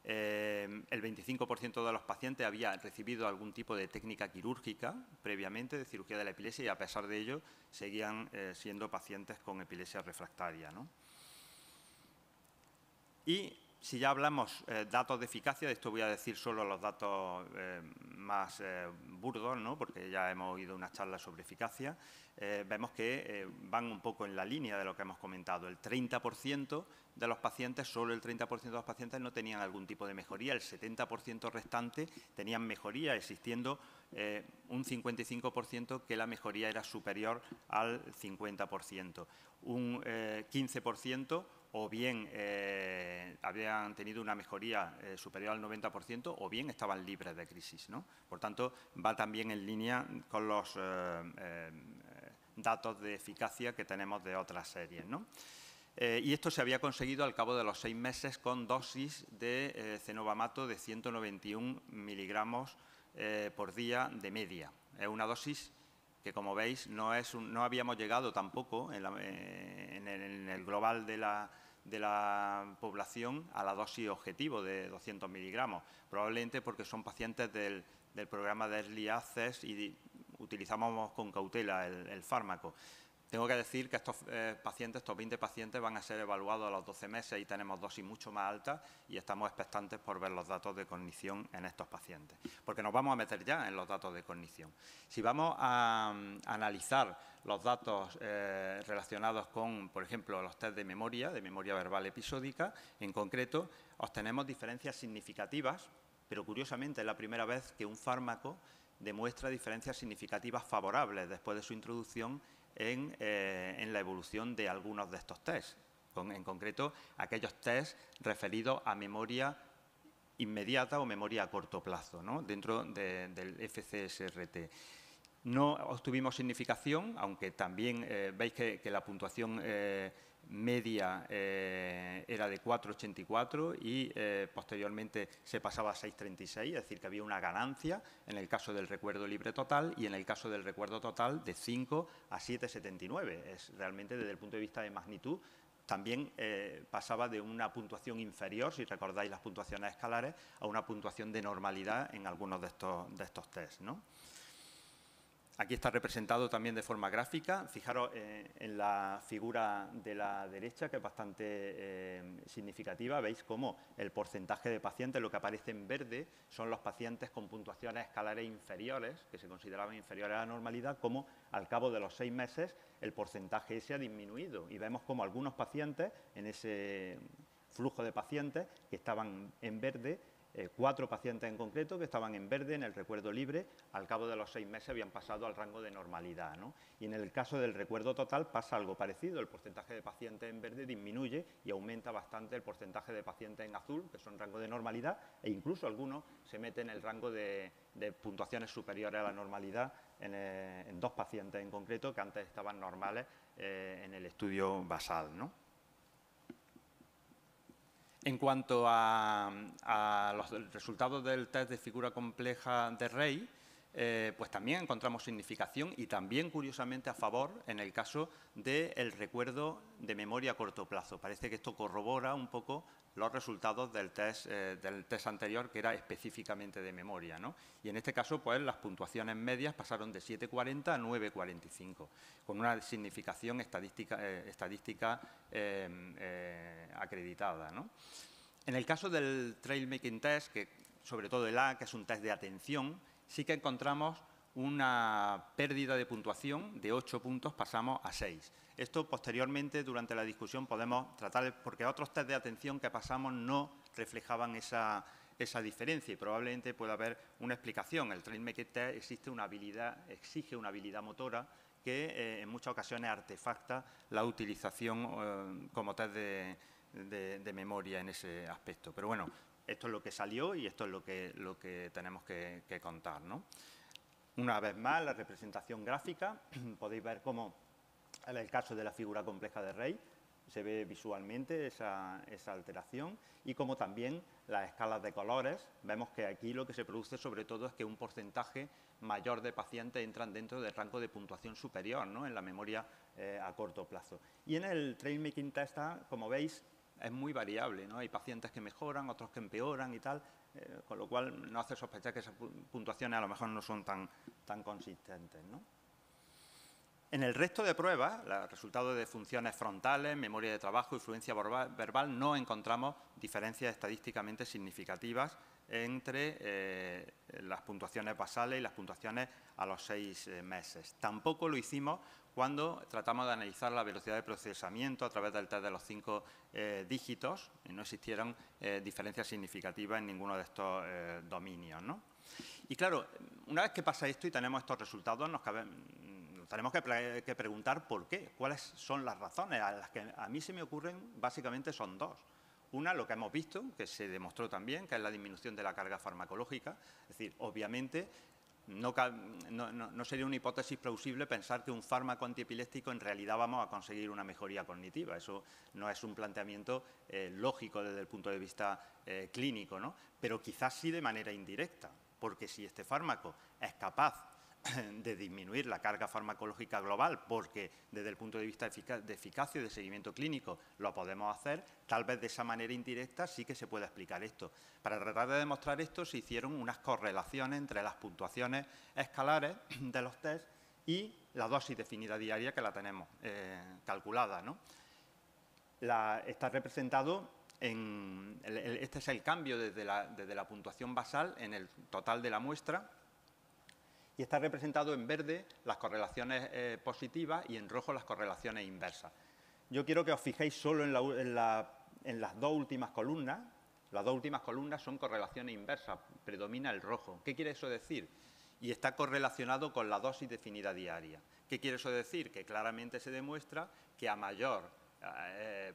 El 25% de los pacientes había recibido algún tipo de técnica quirúrgica previamente de cirugía de la epilepsia y a pesar de ello seguían siendo pacientes con epilepsia refractaria, ¿no? Y si ya hablamos datos de eficacia, de esto voy a decir solo los datos más burdos, ¿no? Porque ya hemos oído una charla sobre eficacia. Vemos que van un poco en la línea de lo que hemos comentado. El 30% de los pacientes, solo el 30% de los pacientes no tenían algún tipo de mejoría. El 70% restante tenían mejoría, existiendo un 55% que la mejoría era superior al 50%. Un 15% o bien habían tenido una mejoría superior al 90% o bien estaban libres de crisis, ¿no? Por tanto, va también en línea con los datos de eficacia que tenemos de otras series, ¿no? Y esto se había conseguido al cabo de los 6 meses con dosis de cenobamato de 191 miligramos por día de media. Es una dosis que, como veis, no habíamos llegado tampoco en el global de la población a la dosis objetivo de 200 miligramos, probablemente porque son pacientes del programa de Early Access y utilizamos con cautela el fármaco. Tengo que decir que estos pacientes, estos 20 pacientes, van a ser evaluados a los 12 meses y tenemos dosis mucho más altas y estamos expectantes por ver los datos de cognición en estos pacientes, porque nos vamos a meter ya en los datos de cognición. Si vamos a analizar los datos relacionados con, por ejemplo, los test de memoria verbal episódica, en concreto, obtenemos diferencias significativas, pero curiosamente es la primera vez que un fármaco demuestra diferencias significativas favorables después de su introducción en la evolución de algunos de estos tests, en concreto aquellos tests referidos a memoria inmediata o memoria a corto plazo, ¿no? Dentro del FCSRT. No obtuvimos significación, aunque también veis que la puntuación media era de 4,84 y posteriormente se pasaba a 6,36, es decir, que había una ganancia en el caso del recuerdo libre total y en el caso del recuerdo total de 5 a 7,79. Es realmente, desde el punto de vista de magnitud, también pasaba de una puntuación inferior, si recordáis las puntuaciones escalares, a una puntuación de normalidad en algunos de estos tests, ¿no? Aquí está representado también de forma gráfica. Fijaros en la figura de la derecha, que es bastante significativa. Veis cómo el porcentaje de pacientes, lo que aparece en verde, son los pacientes con puntuaciones escalares inferiores, que se consideraban inferiores a la normalidad, como al cabo de los 6 meses el porcentaje ese ha disminuido. Y vemos cómo algunos pacientes, en ese flujo de pacientes que estaban en verde, 4 pacientes en concreto que estaban en verde en el recuerdo libre, al cabo de los 6 meses habían pasado al rango de normalidad, ¿no? Y en el caso del recuerdo total pasa algo parecido, el porcentaje de pacientes en verde disminuye y aumenta bastante el porcentaje de pacientes en azul, que son rango de normalidad, e incluso algunos se meten en el rango de puntuaciones superiores a la normalidad en 2 pacientes en concreto que antes estaban normales en el estudio basal, ¿no? En cuanto a los resultados del test de figura compleja de Rey, pues también encontramos significación y también, curiosamente, a favor en el caso del recuerdo de memoria a corto plazo. Parece que esto corrobora un poco los resultados del test anterior, que era específicamente de memoria, ¿no? Y en este caso, pues las puntuaciones medias pasaron de 7,40 a 9,45, con una significación estadística acreditada, ¿no? En el caso del Trail Making Test, que sobre todo el A, que es un test de atención, sí que encontramos una pérdida de puntuación de 8 puntos, pasamos a 6. Esto posteriormente, durante la discusión, podemos tratar, porque otros test de atención que pasamos no reflejaban esa diferencia y probablemente pueda haber una explicación. El Trail Making Test exige una habilidad motora que en muchas ocasiones artefacta la utilización como test de memoria en ese aspecto. Pero bueno, esto es lo que salió y esto es lo que tenemos que contar, ¿no? Una vez más, la representación gráfica, podéis ver cómo en el caso de la figura compleja de Rey se ve visualmente esa alteración y como también las escalas de colores, vemos que aquí lo que se produce sobre todo es que un porcentaje mayor de pacientes entran dentro del rango de puntuación superior, ¿no?, en la memoria a corto plazo. Y en el Trail Making Test, como veis, es muy variable, ¿no? Hay pacientes que mejoran, otros que empeoran y tal, con lo cual no hace sospechar que esas puntuaciones a lo mejor no son tan consistentes, ¿no? En el resto de pruebas, los resultados de funciones frontales, memoria de trabajo y fluencia verbal, no encontramos diferencias estadísticamente significativas entre las puntuaciones basales y las puntuaciones a los 6 meses. Tampoco lo hicimos cuando tratamos de analizar la velocidad de procesamiento a través del test de los 5 dígitos y no existieron diferencias significativas en ninguno de estos dominios, ¿no? Y claro, una vez que pasa esto y tenemos estos resultados, tenemos que preguntar por qué, cuáles son las razones. A las que a mí se me ocurren básicamente son dos. Una, lo que hemos visto, que se demostró también, que es la disminución de la carga farmacológica. Es decir, obviamente, no sería una hipótesis plausible pensar que un fármaco antiepiléptico en realidad vamos a conseguir una mejoría cognitiva. Eso no es un planteamiento lógico desde el punto de vista clínico, ¿no? Pero quizás sí de manera indirecta, porque si este fármaco es capaz de disminuir la carga farmacológica global, porque desde el punto de vista de eficacia y de seguimiento clínico lo podemos hacer, tal vez de esa manera indirecta sí que se puede explicar esto. Para tratar de demostrar esto se hicieron unas correlaciones entre las puntuaciones escalares de los test y la dosis definida diaria que la tenemos calculada, ¿no? Está representado este es el cambio desde la puntuación basal en el total de la muestra. Y está representado en verde las correlaciones positivas y en rojo las correlaciones inversas. Yo quiero que os fijéis solo en las dos últimas columnas. Las dos últimas columnas son correlaciones inversas, predomina el rojo. ¿Qué quiere eso decir? Y está correlacionado con la dosis definida diaria. ¿Qué quiere eso decir? Que claramente se demuestra que a mayor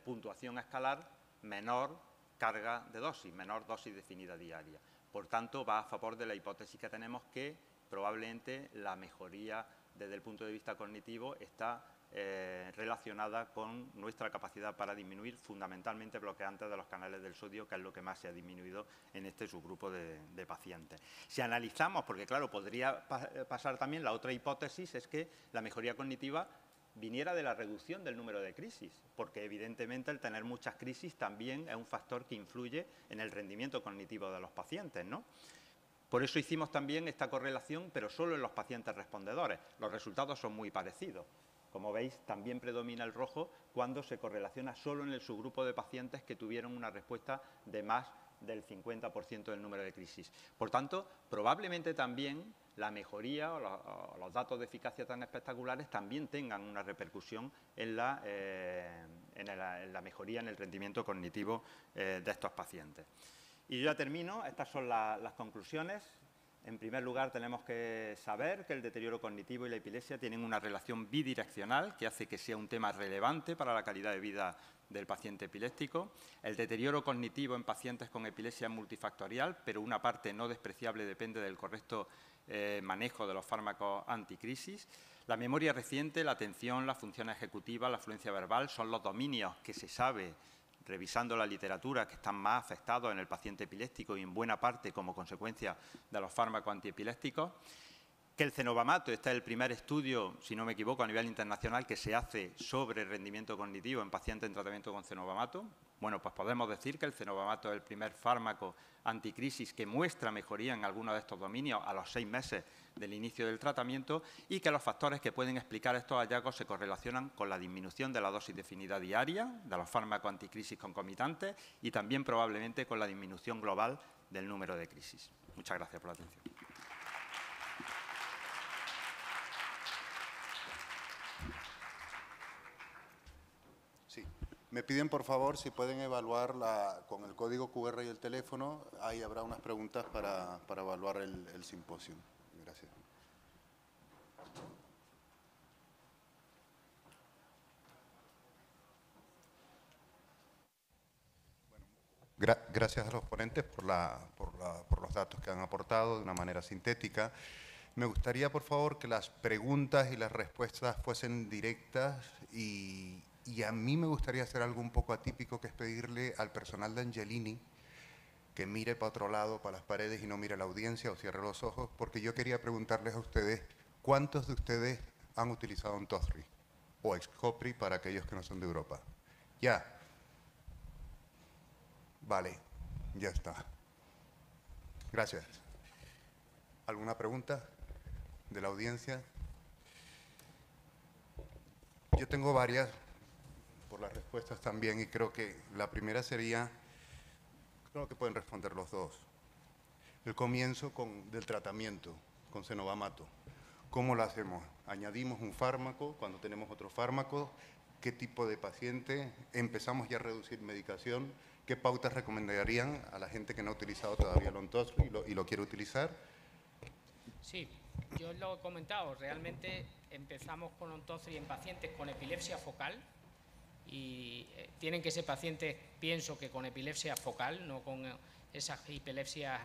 puntuación escalar, menor carga de dosis, menor dosis definida diaria. Por tanto, va a favor de la hipótesis que tenemos que probablemente la mejoría desde el punto de vista cognitivo está relacionada con nuestra capacidad para disminuir fundamentalmente bloqueantes de los canales del sodio, que es lo que más se ha disminuido en este subgrupo de pacientes. Si analizamos, porque claro, podría pasar también la otra hipótesis, es que la mejoría cognitiva viniera de la reducción del número de crisis, porque evidentemente el tener muchas crisis también es un factor que influye en el rendimiento cognitivo de los pacientes, ¿no? Por eso hicimos también esta correlación, pero solo en los pacientes respondedores. Los resultados son muy parecidos. Como veis, también predomina el rojo cuando se correlaciona solo en el subgrupo de pacientes que tuvieron una respuesta de más del 50% del número de crisis. Por tanto, probablemente también la mejoría o los datos de eficacia tan espectaculares también tengan una repercusión en la mejoría en el rendimiento cognitivo de estos pacientes. Y yo ya termino, estas son las conclusiones. En primer lugar, tenemos que saber que el deterioro cognitivo y la epilepsia tienen una relación bidireccional que hace que sea un tema relevante para la calidad de vida del paciente epiléptico. El deterioro cognitivo en pacientes con epilepsia es multifactorial, pero una parte no despreciable depende del correcto manejo de los fármacos anticrisis. La memoria reciente, la atención, la función ejecutiva, la fluencia verbal son los dominios que se sabe, revisando la literatura, que están más afectados en el paciente epiléptico y en buena parte como consecuencia de los fármacos antiepilépticos. que el cenobamato, este es el primer estudio, si no me equivoco, a nivel internacional que se hace sobre rendimiento cognitivo en pacientes en tratamiento con cenobamato. Bueno, pues podemos decir que el cenobamato es el primer fármaco anticrisis que muestra mejoría en algunos de estos dominios a los 6 meses del inicio del tratamiento y que los factores que pueden explicar estos hallazgos se correlacionan con la disminución de la dosis definida diaria de los fármacos anticrisis concomitantes y también probablemente con la disminución global del número de crisis. Muchas gracias por la atención. Sí. Me piden, por favor, si pueden evaluar con el código QR y el teléfono. Ahí habrá unas preguntas para evaluar el simposio. Gracias. Gracias a los ponentes por los datos que han aportado de una manera sintética. Me gustaría, por favor, que las preguntas y las respuestas fuesen directas y a mí me gustaría hacer algo un poco atípico, que es pedirle al personal de Angelini que mire para otro lado, para las paredes, y no mire a la audiencia o cierre los ojos, porque yo quería preguntarles a ustedes, ¿cuántos de ustedes han utilizado Ontosri o Xcopri para aquellos que no son de Europa? Ya. Vale, ya está. Gracias. ¿Alguna pregunta de la audiencia? Yo tengo varias por las respuestas también, y creo que la primera sería, creo que pueden responder los dos. El comienzo del tratamiento con cenobamato. ¿Cómo lo hacemos? ¿Añadimos un fármaco cuando tenemos otro fármaco? ¿Qué tipo de paciente? ¿Empezamos ya a reducir medicación? ¿Qué pautas recomendarían a la gente que no ha utilizado todavía el Ontosri y lo quiere utilizar? Sí, yo lo he comentado. Realmente empezamos con Ontosri en pacientes con epilepsia focal y tienen que ser pacientes, pienso que con epilepsia focal, no con esas epilepsias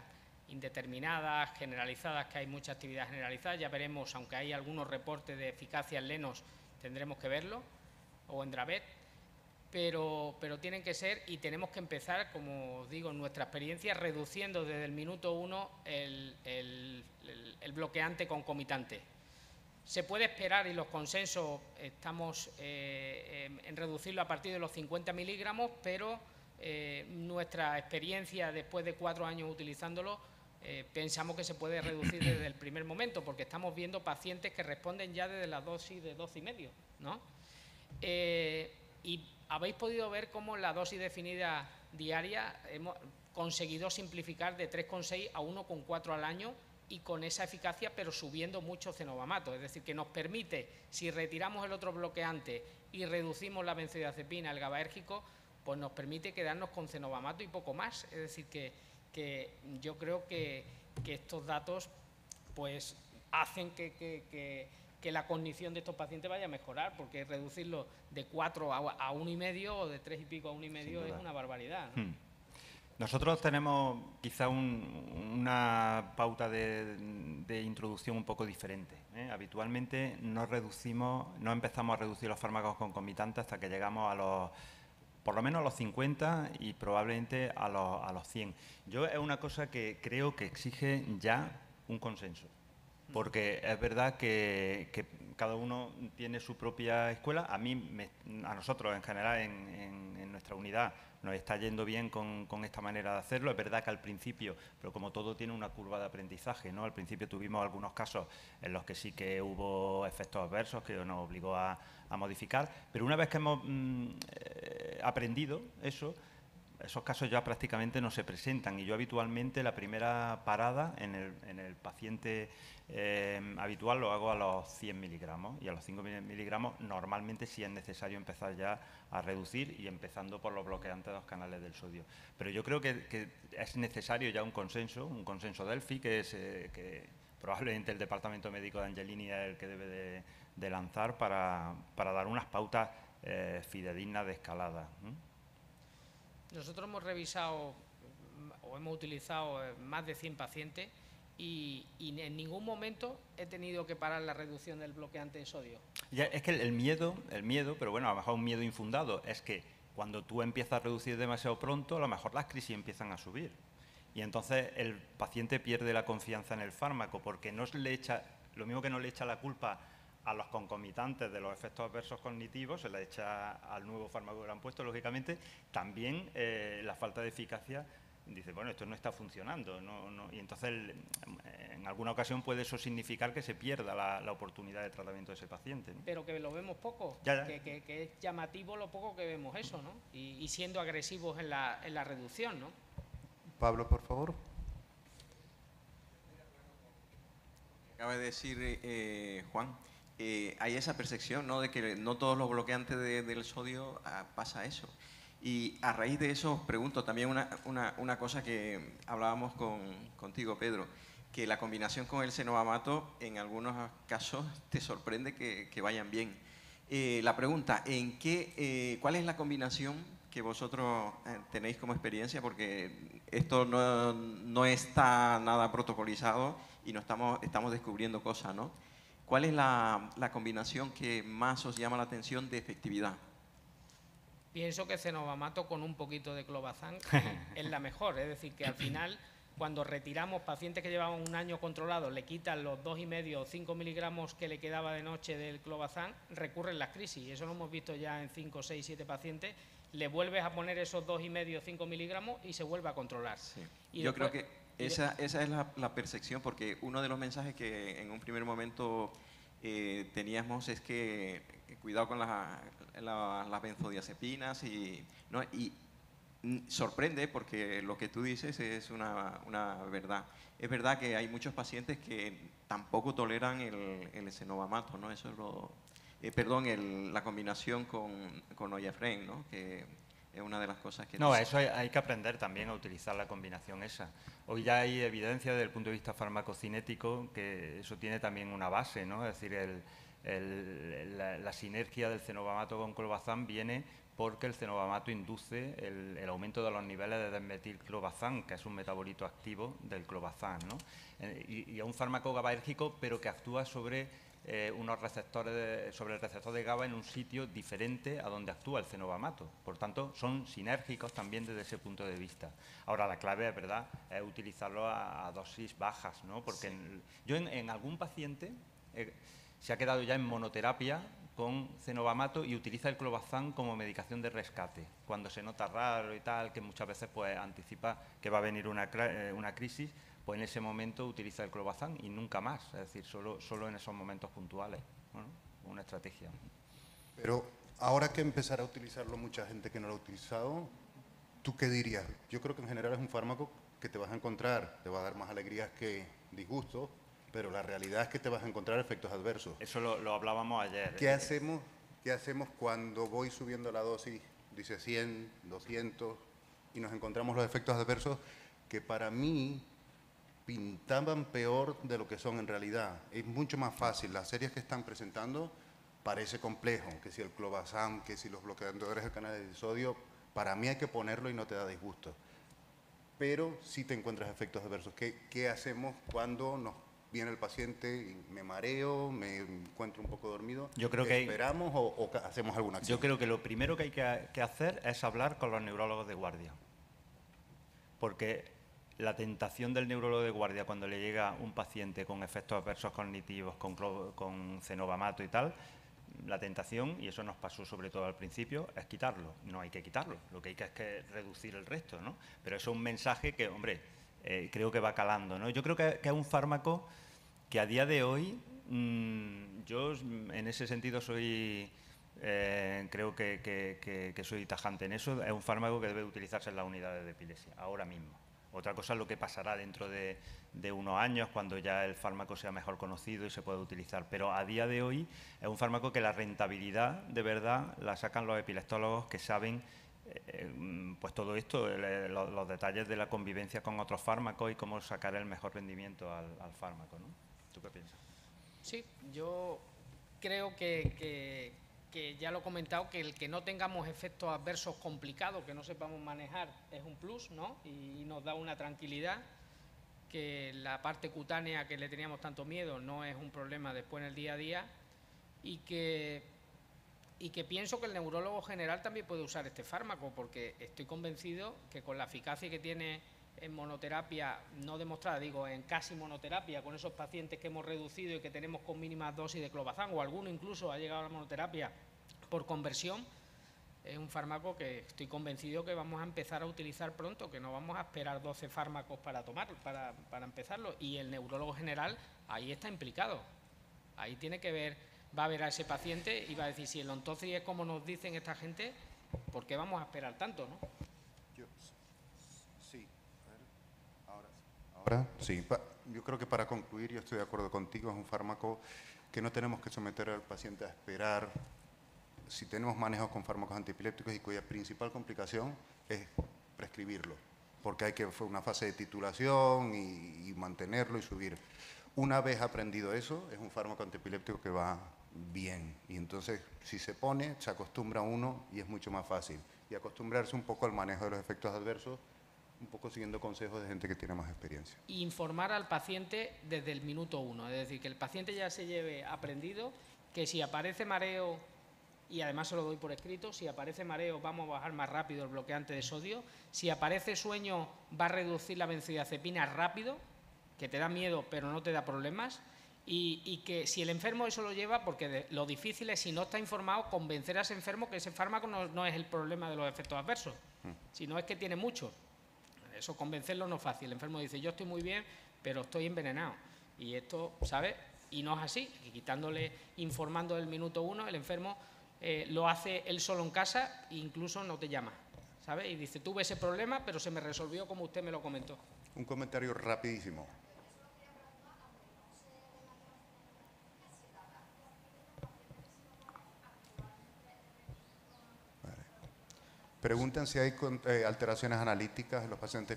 indeterminadas, generalizadas, que hay mucha actividad generalizada. Ya veremos, aunque hay algunos reportes de eficacia en Lenos, tendremos que verlo, o en Dravet. Pero tienen que ser, y tenemos que empezar, como os digo, en nuestra experiencia, reduciendo desde el minuto 1 el bloqueante concomitante. Se puede esperar, y los consensos estamos en reducirlo a partir de los 50 miligramos, pero nuestra experiencia después de 4 años utilizándolo, pensamos que se puede reducir desde el primer momento, porque estamos viendo pacientes que responden ya desde la dosis de 12,5, ¿no? Y habéis podido ver cómo la dosis definida diaria hemos conseguido simplificar de 3,6 a 1,4 al año, y con esa eficacia, pero subiendo mucho cenobamato. Es decir, que nos permite, si retiramos el otro bloqueante y reducimos la benzodiazepina, el GABAérgico, pues nos permite quedarnos con cenobamato y poco más. Es decir, que yo creo que estos datos pues hacen que la cognición de estos pacientes vaya a mejorar, porque reducirlo de 4 a 1,5 o de 3 y pico a 1,5 es una barbaridad, ¿no? Nosotros tenemos quizá una pauta de introducción un poco diferente, ¿eh? Habitualmente no empezamos a reducir los fármacos concomitantes hasta que llegamos por lo menos a los 50 y probablemente a los 100. Es una cosa que creo que exige ya un consenso, porque es verdad que cada uno tiene su propia escuela. A nosotros en general en nuestra unidad nos está yendo bien con esta manera de hacerlo. Es verdad que al principio, pero como todo tiene una curva de aprendizaje, ¿no? Al principio tuvimos algunos casos en los que sí que hubo efectos adversos que nos obligó a modificar, pero una vez que hemos aprendido eso, esos casos ya prácticamente no se presentan, y yo habitualmente la primera parada en el paciente habitual lo hago a los 100 miligramos, y a los 5 miligramos normalmente sí es necesario empezar ya a reducir, y empezando por los bloqueantes de los canales del sodio. Pero yo creo que es necesario ya un consenso Delphi, que probablemente el departamento médico de Angelini es el que debe de lanzar para dar unas pautas fidedignas de escalada. Nosotros hemos revisado o hemos utilizado más de 100 pacientes y en ningún momento he tenido que parar la reducción del bloqueante de sodio. Ya, es que el miedo, pero bueno, a lo mejor un miedo infundado, es que cuando tú empiezas a reducir demasiado pronto, a lo mejor las crisis empiezan a subir. Y entonces el paciente pierde la confianza en el fármaco, porque no le echa lo mismo que no le echa la culpa a los concomitantes de los efectos adversos cognitivos, se la echa al nuevo fármaco que le han puesto, lógicamente, también la falta de eficacia. Dice, bueno, esto no está funcionando, y entonces en alguna ocasión puede eso significar que se pierda la oportunidad de tratamiento de ese paciente, ¿no? Pero que lo vemos poco, Ya. que es llamativo lo poco que vemos eso, ¿no? Y siendo agresivos en la reducción, ¿no? Pablo, por favor. Acaba de decir Juan, hay esa percepción, ¿no?, de que no todos los bloqueantes del sodio pasa eso. Y a raíz de eso os pregunto también una cosa que hablábamos contigo, Pedro, que la combinación con el cenovamato en algunos casos te sorprende que vayan bien. La pregunta, ¿cuál es la combinación que vosotros tenéis como experiencia? Porque esto no está nada protocolizado y no estamos descubriendo cosas, ¿no? ¿Cuál es la combinación que más os llama la atención de efectividad? Pienso que cenovamato con un poquito de clobazam es la mejor, es decir, que al final, cuando retiramos pacientes que llevaban un año controlados, le quitan los 2,5 o 5 miligramos que le quedaba de noche del clobazam, recurren las crisis, y eso lo hemos visto ya en 5, 6, 7 pacientes, le vuelves a poner esos 2,5 o 5 miligramos y se vuelve a controlar. Sí. Y Yo después, creo que esa es la percepción, porque uno de los mensajes que en un primer momento teníamos es que cuidado con las benzodiazepinas ¿no? Y sorprende porque lo que tú dices es una verdad. Es verdad que hay muchos pacientes que tampoco toleran el cenovamato, ¿no? Eso es la combinación con Oyafren, ¿no? Que es una de las cosas que... No, eso hay que aprender también a utilizar la combinación esa. Hoy ya hay evidencia desde el punto de vista farmacocinético que eso tiene también una base, ¿no? Es decir, la sinergia del cenovamato con clobazam viene porque el cenovamato induce el aumento de los niveles de desmetilclobazam, que es un metabolito activo del clobazam, ¿no? Y es un fármaco GABAérgico, pero que actúa sobre unos receptores sobre el receptor de GABA en un sitio diferente a donde actúa el cenovamato. Por tanto, son sinérgicos también desde ese punto de vista. Ahora, la clave, es verdad, es utilizarlo a dosis bajas, ¿no? Porque sí. Yo en algún paciente se ha quedado ya en monoterapia con cenovamato y utiliza el clobazam como medicación de rescate. Cuando se nota raro y tal, que muchas veces pues anticipa que va a venir una crisis, pues en ese momento utiliza el clobazam y nunca más, es decir, solo en esos momentos puntuales. Bueno, una estrategia. Pero ahora que empezará a utilizarlo mucha gente que no lo ha utilizado, ¿tú qué dirías? Yo creo que en general es un fármaco que te vas a encontrar, te va a dar más alegrías que disgustos, pero la realidad es que te vas a encontrar efectos adversos. Eso lo hablábamos ayer. ¿Qué hacemos cuando voy subiendo la dosis, dice 100, 200, y nos encontramos los efectos adversos que para mí pintaban peor de lo que son en realidad? Es mucho más fácil. Las series que están presentando parece complejo, que si el clobazam, que si los bloqueadores del canal de sodio, para mí hay que ponerlo y no te da disgusto. Pero si te encuentras efectos adversos. ¿Qué hacemos cuando nos viene el paciente y me mareo, me encuentro un poco dormido? Yo creo que ¿esperamos o hacemos alguna acción? Yo creo que lo primero que hay que hacer es hablar con los neurólogos de guardia. Porque la tentación del neurólogo de guardia cuando le llega un paciente con efectos adversos cognitivos, con cenovamato y tal, la tentación, y eso nos pasó sobre todo al principio, es quitarlo. No hay que quitarlo, lo que hay que es que reducir el resto, ¿no? Pero eso es un mensaje que, hombre, creo que va calando, ¿no? Yo creo que es un fármaco que a día de hoy, yo en ese sentido soy... creo que soy tajante en eso, es un fármaco que debe utilizarse en las unidades de epilepsia, ahora mismo. Otra cosa es lo que pasará dentro de unos años, cuando ya el fármaco sea mejor conocido y se pueda utilizar. Pero a día de hoy es un fármaco que la rentabilidad, de verdad, la sacan los epileptólogos que saben pues todo esto, los detalles de la convivencia con otros fármacos y cómo sacar el mejor rendimiento al fármaco, ¿no? ¿Tú qué piensas? Sí, yo creo que ya lo he comentado, que el que no tengamos efectos adversos complicados, que no sepamos manejar, es un plus, ¿no? Y nos da una tranquilidad, que la parte cutánea que le teníamos tanto miedo no es un problema después en el día a día, y que pienso que el neurólogo general también puede usar este fármaco, porque estoy convencido que con la eficacia que tiene en monoterapia no demostrada, digo, en casi monoterapia, con esos pacientes que hemos reducido y que tenemos con mínimas dosis de clobazam, o alguno incluso ha llegado a la monoterapia por conversión, es un fármaco que estoy convencido que vamos a empezar a utilizar pronto, que no vamos a esperar 12 fármacos para tomarlo, para empezarlo. Y el neurólogo general ahí está implicado. Ahí tiene que ver, va a ver a ese paciente y va a decir, si el Ontozi es como nos dicen esta gente, ¿por qué vamos a esperar tanto, no? Sí, ahora sí. Yo creo que para concluir, yo estoy de acuerdo contigo, es un fármaco que no tenemos que someter al paciente a esperar. Si tenemos manejos con fármacos antiepilépticos y cuya principal complicación es prescribirlo, porque hay que hacer una fase de titulación y mantenerlo y subir. Una vez aprendido eso, es un fármaco antiepiléptico que va bien. Y entonces, si se pone, se acostumbra uno y es mucho más fácil. Y acostumbrarse un poco al manejo de los efectos adversos, un poco siguiendo consejos de gente que tiene más experiencia. Y informar al paciente desde el minuto 1, es decir, que el paciente ya se lleve aprendido que si aparece mareo, y además se lo doy por escrito, si aparece mareo vamos a bajar más rápido el bloqueante de sodio, si aparece sueño va a reducir la benzodiazepina rápido, que te da miedo pero no te da problemas, y que si el enfermo eso lo lleva, porque lo difícil es, si no está informado, convencer a ese enfermo que ese fármaco no es el problema de los efectos adversos, sino es que tiene mucho. Eso convencerlo no es fácil. El enfermo dice, yo estoy muy bien, pero estoy envenenado. Y esto, ¿sabes? Y no es así. Y quitándole, informando del minuto 1, el enfermo lo hace él solo en casa e incluso no te llama, ¿sabes? Y dice, tuve ese problema, pero se me resolvió como usted me lo comentó. Un comentario rapidísimo. Vale. Preguntan si hay alteraciones analíticas en los pacientes.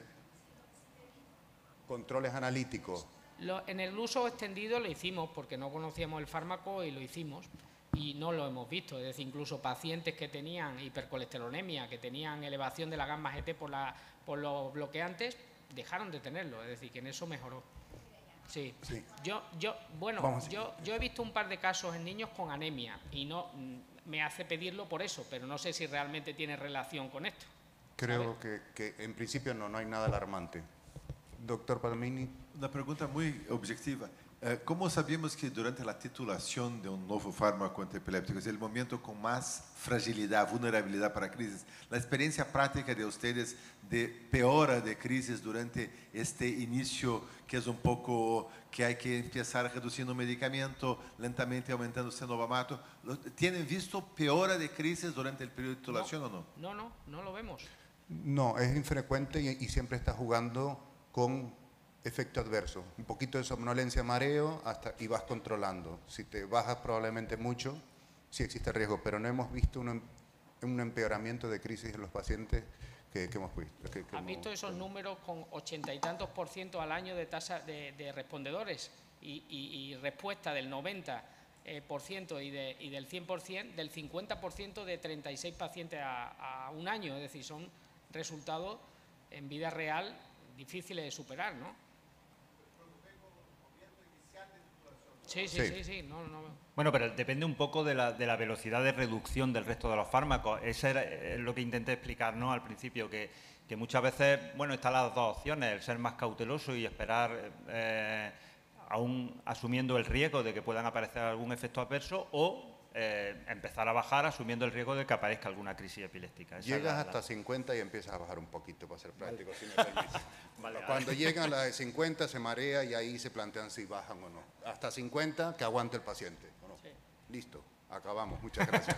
Controles analíticos. En el uso extendido lo hicimos porque no conocíamos el fármaco y lo hicimos. Y no lo hemos visto, es decir, incluso pacientes que tenían hipercolesterolemia, que tenían elevación de la gamma GT por los bloqueantes, dejaron de tenerlo, es decir, que en eso mejoró. Sí. Sí. Yo he visto un par de casos en niños con anemia y no me hace pedirlo por eso, pero no sé si realmente tiene relación con esto. Creo que en principio no hay nada alarmante. Doctor Palmini. Una pregunta muy objetiva. ¿Cómo sabemos que durante la titulación de un nuevo fármaco antiepiléptico es el momento con más fragilidad, vulnerabilidad para crisis? La experiencia práctica de ustedes de peora de crisis durante este inicio, que es un poco que hay que empezar reduciendo medicamento, lentamente aumentando cenobamato, ¿tienen visto peora de crisis durante el periodo de titulación o no? No lo vemos. No, es infrecuente y siempre está jugando con efecto adverso, un poquito de somnolencia, mareo, y vas controlando. Si te bajas probablemente mucho, sí existe riesgo, pero no hemos visto un empeoramiento de crisis en los pacientes que hemos visto. ¿Has visto esos números con 80 y tantos % al año de tasa de respondedores y respuesta del 90% y del 100%, del 50% de 36 pacientes a un año? Es decir, son resultados en vida real difíciles de superar, ¿no? Sí. No. Bueno, pero depende un poco de la velocidad de reducción del resto de los fármacos. Eso era lo que intenté explicar, ¿no?, al principio, que muchas veces, bueno, están las dos opciones, el ser más cauteloso y esperar, aún asumiendo el riesgo de que puedan aparecer algún efecto adverso, o empezar a bajar asumiendo el riesgo de que aparezca alguna crisis epiléptica. Llegas hasta 50 y empiezas a bajar un poquito, para ser práctico, si me permites. Cuando llegan a las de 50 se marea y ahí se plantean si bajan o no. Hasta 50 que aguante el paciente, ¿o no? Sí. Listo, acabamos. Muchas gracias.